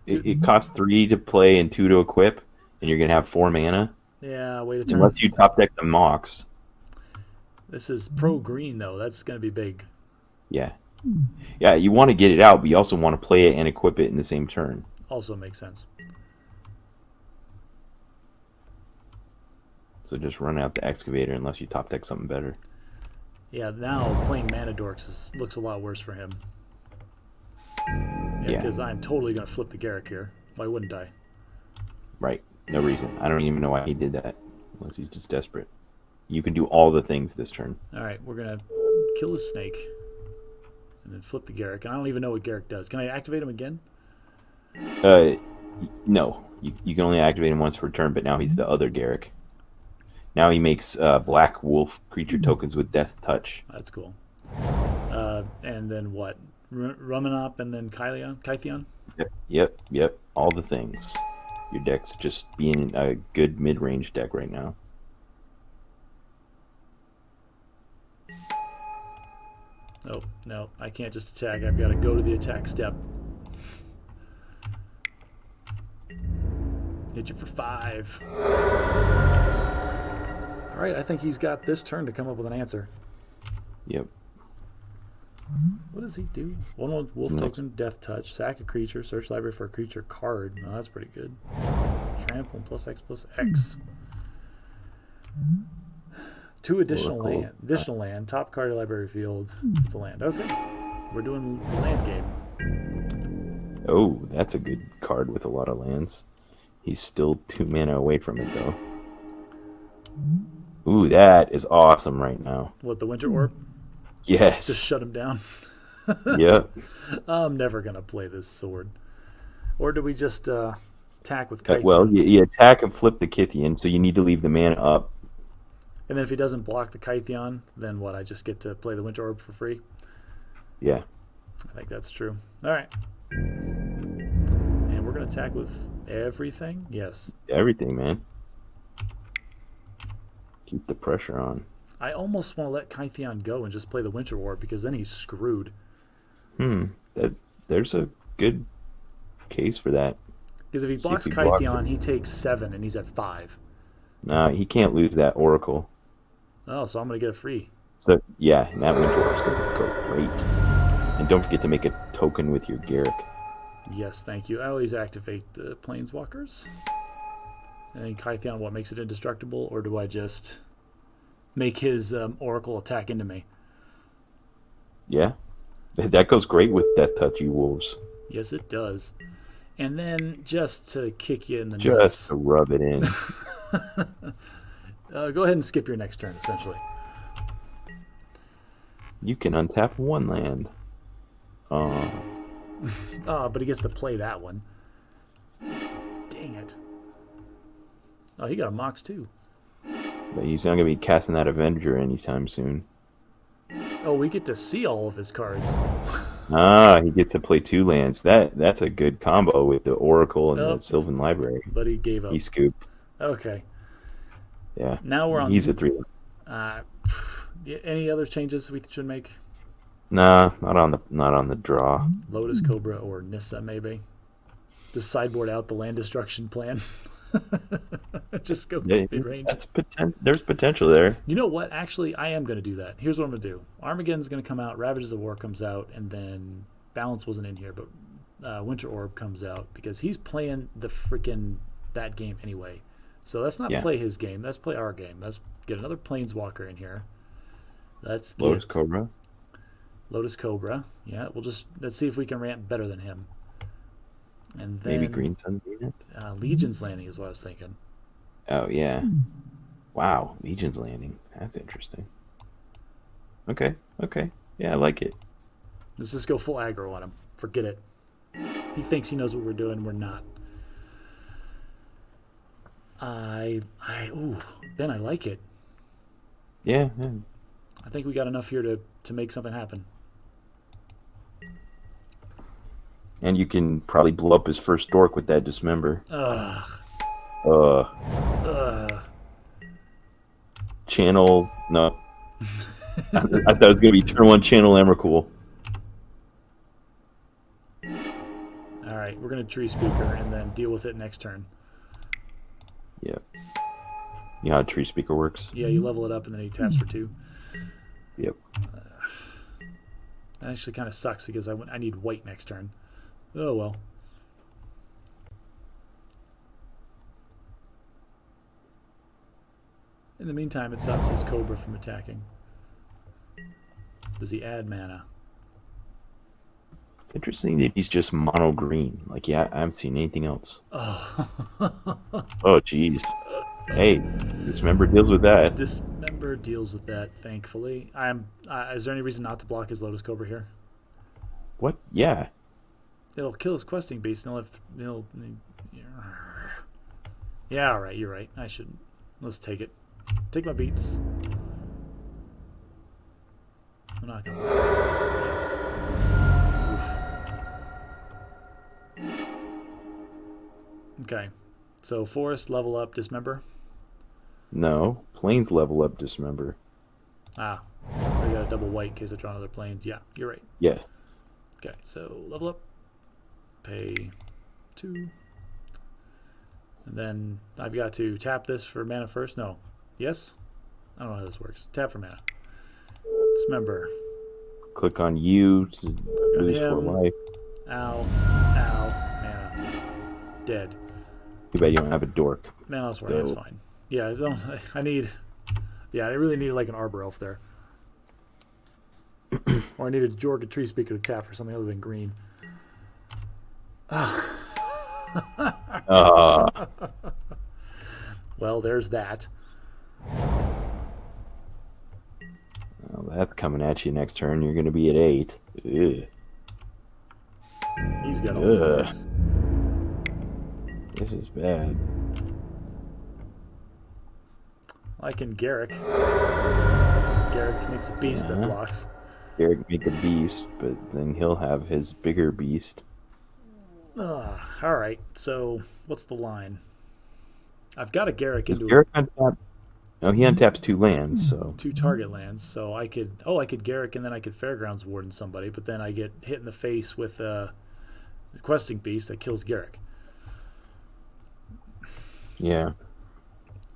It costs 3 to play and 2 to equip, and you're gonna have 4 mana. Yeah, wait a turn. Unless you top deck the Mox. This is pro green, though. That's going to be big. Yeah. Yeah, you want to get it out, but you also want to play it and equip it in the same turn. Also makes sense. So just run out the excavator unless you top deck something better. Yeah, now playing Mana Dorks looks a lot worse for him. Yeah, Yeah. because I'm totally going to flip the Garrick here. Why wouldn't I? Right. No reason. I don't even know why he did that. Unless he's just desperate. You can do all the things this turn. All right, we're going to kill his snake. And then flip the Garrick. And I don't even know what Garrick does. Can I activate him again? No. You can only activate him once per turn, but now he's the other Garrick. Now he makes black wolf creature tokens with death touch. That's cool. And then what? Ruminop and then Kytheon? Yep. All the things. Your deck's just being a good mid-range deck right now. Oh, no. I can't just attack. I've got to go to the attack step. Hit you for 5. All right, I think he's got this turn to come up with an answer. Yep. What does he do? 1/1 wolf token, death touch, sack a creature, search library for a creature card. Oh, that's pretty good. Trample plus X. 2 additional land. Top card of library field. It's a land. Okay. We're doing the land game. Oh, that's a good card with a lot of lands. He's still 2 mana away from it, though. Ooh, that is awesome right now. What, the Winter Orb? Yes. Just shut him down. Yep. I'm never going to play this sword. Or do we just attack with Kytheon? Well, you attack and flip the Kytheon, so you need to leave the mana up. And then if he doesn't block the Kytheon, then what? I just get to play the Winter Orb for free? Yeah. I think that's true. All right. And we're going to attack with everything? Yes. Everything, man. Keep the pressure on. I almost want to let Kytheon go and just play the Winter Orb because then he's screwed. There's a good case for that. Because if he blocks Kytheon, he takes 7 and he's at 5. Nah, he can't lose that Oracle. Oh, so I'm going to get a free. So, yeah, and that Winter Orb's going to go great. And don't forget to make a token with your Garrick. Yes, thank you. I always activate the Planeswalkers. And then Kytheon, what, makes it indestructible? Or do I just make his Oracle attack into me? Yeah. That goes great with Death Touch, you wolves. Yes, it does. And then just to kick you in the Just nuts. to rub it in. Go ahead and skip your next turn, essentially. You can untap 1 land. Oh, but he gets to play that one. Dang it. Oh, he got a Mox too. But he's not going to be casting that Avenger anytime soon. Oh, we get to see all of his cards. He gets to play 2 lands. That's a good combo with the Oracle and the Sylvan Library. But he gave up. He scooped. Okay. Yeah. Now we're on. He's a 3. Any other changes we should make? Nah, not on the draw. Lotus Cobra or Nissa, maybe. Just sideboard out the land destruction plan. Just go mid-range. There's potential there. You know what? Actually, I am going to do that. Here's what I'm going to do. Armageddon's going to come out. Ravages of War comes out. And then Balance wasn't in here, but Winter Orb comes out. Because he's playing that game anyway. So let's not play his game. Let's play our game. Let's get another Planeswalker in here. Let's get Lotus Cobra. Yeah, let's see if we can ramp better than him. And then maybe Green Sun Unit? Legion's Landing is what I was thinking. Oh, yeah. Wow, Legion's Landing. That's interesting. Okay. Yeah, I like it. Let's just go full aggro on him. Forget it. He thinks he knows what we're doing. We're not. Ben, I like it. Yeah. I think we got enough here to make something happen. And you can probably blow up his first dork with that Dismember. Channel. No. I thought it was going to be turn 1 channel Emrakul. Alright, we're going to Tree Speaker and then deal with it next turn. Yep. You know how Tree Speaker works? Yeah, you level it up and then he taps for 2. Yep. That actually kind of sucks because I need white next turn. Oh well. In the meantime, it stops his Cobra from attacking. Does he add mana? It's interesting that he's just mono green. Like, yeah, I haven't seen anything else. Oh. Oh, jeez. Hey, Dismember deals with that. Dismember deals with that, thankfully. Is there any reason not to block his Lotus Cobra here? What? Yeah. It'll kill his questing beast, and yeah, all right, you're right. I shouldn't. Let's take it. Take my beats. I'm not gonna block this. Oof. Okay, so Forest level up, Dismember. No. Planes level up Dismember. Ah, so I got a double white in case I draw another planes. Yeah, you're right. Yes. Okay, so level up, pay 2, and then I've got to tap this for mana first. No, yes, I don't know how this works. Tap for mana. Dismember. Click on you to lose 4 life. Ow, mana. Dead. Too bad you don't have a dork. Mana elsewhere. That's fine. Yeah, I need. Yeah, I really need like an Arbor Elf there. Or I need a Jorg Tree Speaker to tap for something other than green. Well, there's that. Well, that's coming at you next turn. You're going to be at 8. Ugh. He's got all the cards. This is bad. Like in Garrick. Garrick makes a beast that blocks. Garrick make a beast, but then he'll have his bigger beast. Alright, so what's the line? I've got a Garrick Does into Garrick untap? No, he untaps 2 lands, so 2 target lands, so I could Garrick and then I could Fairgrounds Warden somebody, but then I get hit in the face with a questing beast that kills Garrick. yeah.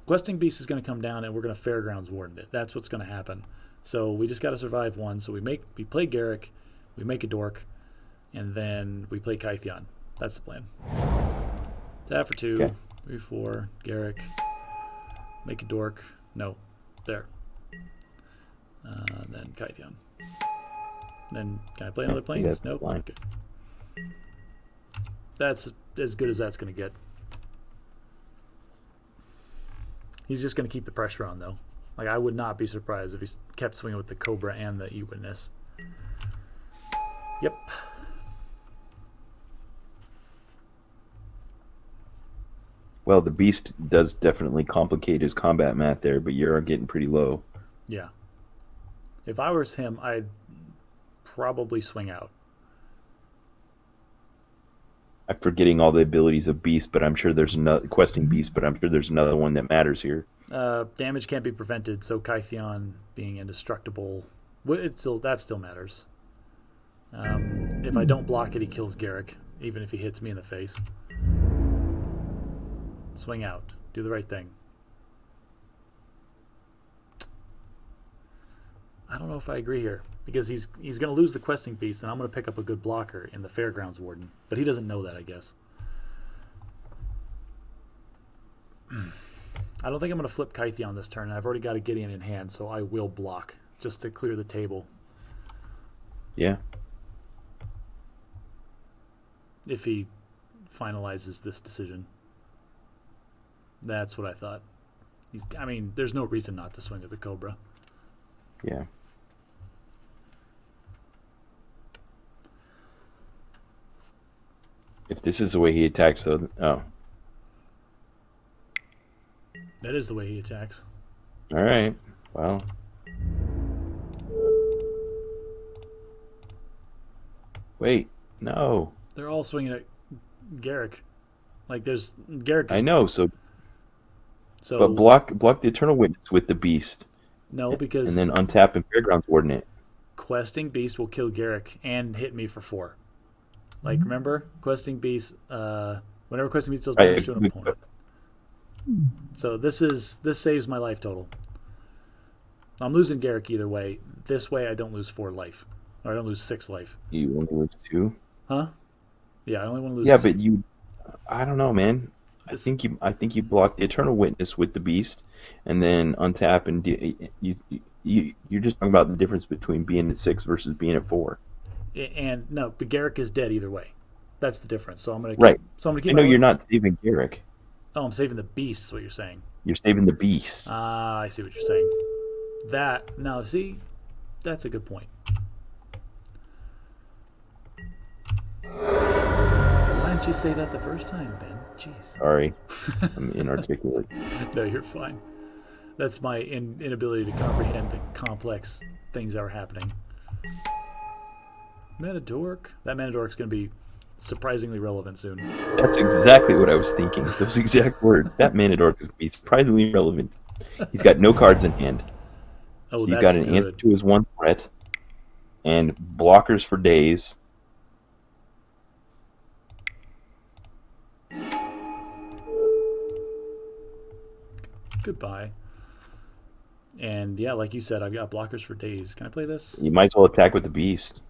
Questing beast is going to come down and we're going to Fairgrounds Warden it. That's what's going to happen. So we just got to survive one. So we play Garrick, we make a Dork, and then we play Kytheon. That's the plan. Tap for 2, 3, 4, Garrick, make a Dork. No, there. Then Kytheon. Then can I play another planes? Nope. Okay. That's as good as that's going to get. He's just going to keep the pressure on, though. Like, I would not be surprised if he kept swinging with the Cobra and the E-Witness. Yep. Well, the beast does definitely complicate his combat math there, but you're getting pretty low. Yeah. If I was him, I'd probably swing out. I'm forgetting all the abilities of beast, but I'm sure there's another questing beast, but I'm sure there's another one that matters here. Damage can't be prevented, so Kytheon being indestructible, that still matters. If I don't block it, he kills Garrick, even if he hits me in the face. Swing out. Do the right thing. I don't know if I agree here, because he's going to lose the questing beast, and I'm going to pick up a good blocker in the Fairgrounds Warden, but he doesn't know that, I guess. I don't think I'm going to flip Kytheon this turn. I've already got a Gideon in hand, so I will block just to clear the table. Yeah. If he finalizes this decision. That's what I thought. I mean, there's no reason not to swing at the Cobra. Yeah. If this is the way he attacks, though... Oh. That is the way he attacks. All right. Well... Wait. No. They're all swinging at Garrick. Like, there's... Garrick is, I know, so... But block the Eternal Witness with the Beast. No, because... And then untap and Fairgrounds Warden it. Questing Beast will kill Garrick and hit me for 4. Like, remember? Questing Beast... whenever Questing Beast deals damage to an opponent. So this saves my life total. I'm losing Garrick either way. This way I don't lose 4 life. Or I don't lose 6 life. You only lose 2? Huh? Yeah, I only want to lose... Yeah, but you... I don't know, man. I think you block the Eternal Witness with the Beast, and then untap and you're just talking about the difference between being at 6 versus being at 4. And no, but Garrick is dead either way. That's the difference. So I'm gonna Right. keep. I know you're not saving Garrick. Oh, I'm saving the beast. Is what you're saying? You're saving the Beast. Ah, I see what you're saying. That now, see, that's a good point. Why didn't you say that the first time, Ben? Jeez. Sorry, I'm inarticulate. No, you're fine. That's my inability to comprehend the complex things that are happening. Manadork. That Manadork's going to be surprisingly relevant soon. That's exactly what I was thinking. Those exact words. That Manadork is going to be surprisingly relevant. He's got no cards in hand. Oh, So that's you've got an good. answer to his one threat, and blockers for days. Goodbye. And yeah, like you said, I've got blockers for days. Can I play this? You might as well attack with the Beast.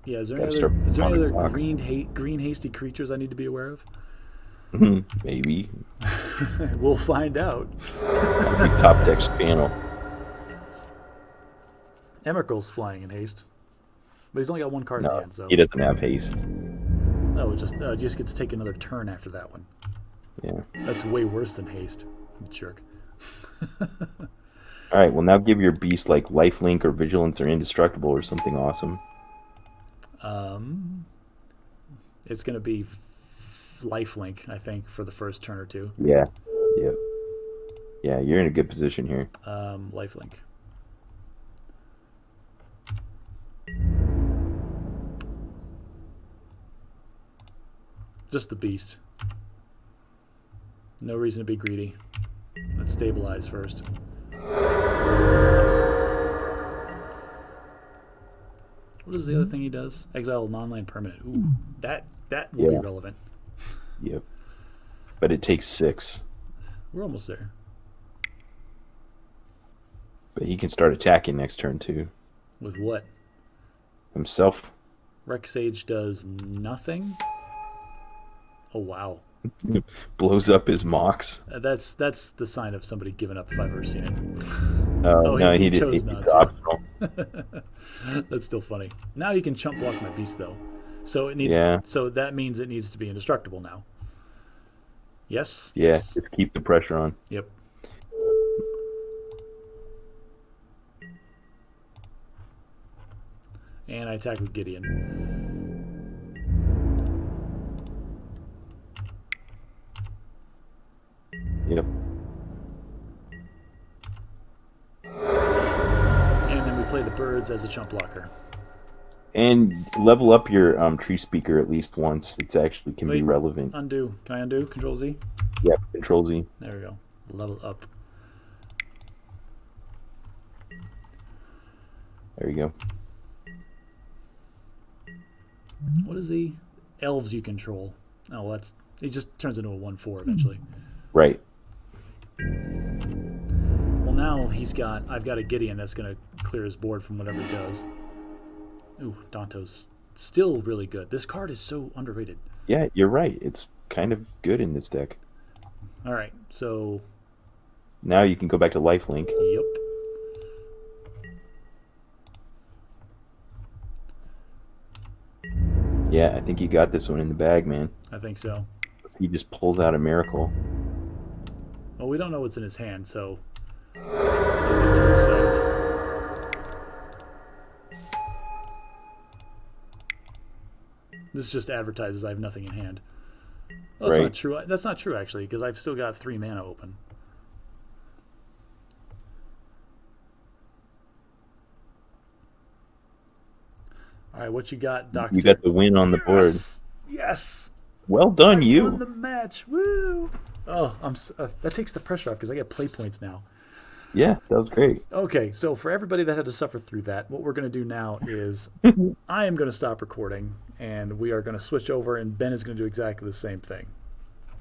Yeah, is there Gotta any start other block. green hasty creatures I need to be aware of? Maybe. We'll find out. Big top deck's channel. Emerald's flying in haste, but he's only got one card in No, hand, so he doesn't have haste. oh, it just gets to take another turn after that one. Yeah. That's way worse than haste, you jerk. All right. Well, now give your Beast like lifelink or vigilance or indestructible or something awesome. It's gonna be lifelink, I think, for the first turn or two. Yeah. Yep. Yeah, you're in a good position here. Lifelink. Just the beast. No reason to be greedy. Let's stabilize first. What is the other thing he does? Exile non-land permanent. Ooh, that will be Yeah. relevant. Yep. But it takes 6. We're almost there. But he can start attacking next turn too. With what? Himself. Rex Sage does nothing? Oh, wow. Blows up his mocks. That's the sign of somebody giving up if I've ever seen it. No, he did. chose It's not to. optional. That's still funny. Now you can chump block my beast though. So it needs Yeah. so that means it needs to be indestructible now. Yes? Yeah, Yes. just keep the pressure on. Yep. And I attack with Gideon. Yep. And then we play the birds as a chump blocker. And level up your tree speaker at least once. It's actually can be Wait. relevant. Undo. Can I undo? Control Z? Yep. Control Z. There we go. Level up. There you go. What is he? Elves you control. Oh, well, he just turns into a 1/4 eventually. Right. Well, now I've got a Gideon that's going to clear his board from whatever he does. Ooh, Danto's still really good. This card is so underrated. Yeah, you're right. It's kind of good in this deck. All right, so Now you can go back to lifelink. yep. Yeah, I think you got this one in the bag, man. I think so. He just pulls out a miracle. Well, we don't know what's in his hand, so let's not get too excited. This just advertises I have nothing in hand. Well, that's Right. not true. That's not true, actually, because I've still got 3 mana open. All right, what you got, Doctor? You got the win on the board. Yes. Well done, I you. won the match. Woo! Oh, that takes the pressure off because I get play points now. Yeah, that was great. Okay, so for everybody that had to suffer through that, what we're going to do now is I am going to stop recording, and we are going to switch over, and Ben is going to do exactly the same thing.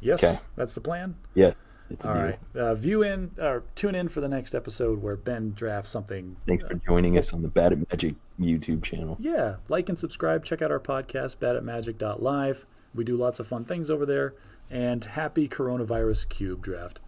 Yes, Okay. that's the plan. Yes, it's a All deal. right, tune in for the next episode where Ben drafts something. Thanks for joining us on the Bad at Magic YouTube channel. Yeah, like and subscribe. Check out our podcast, badatmagic.live. We do lots of fun things over there. And happy coronavirus cube draft.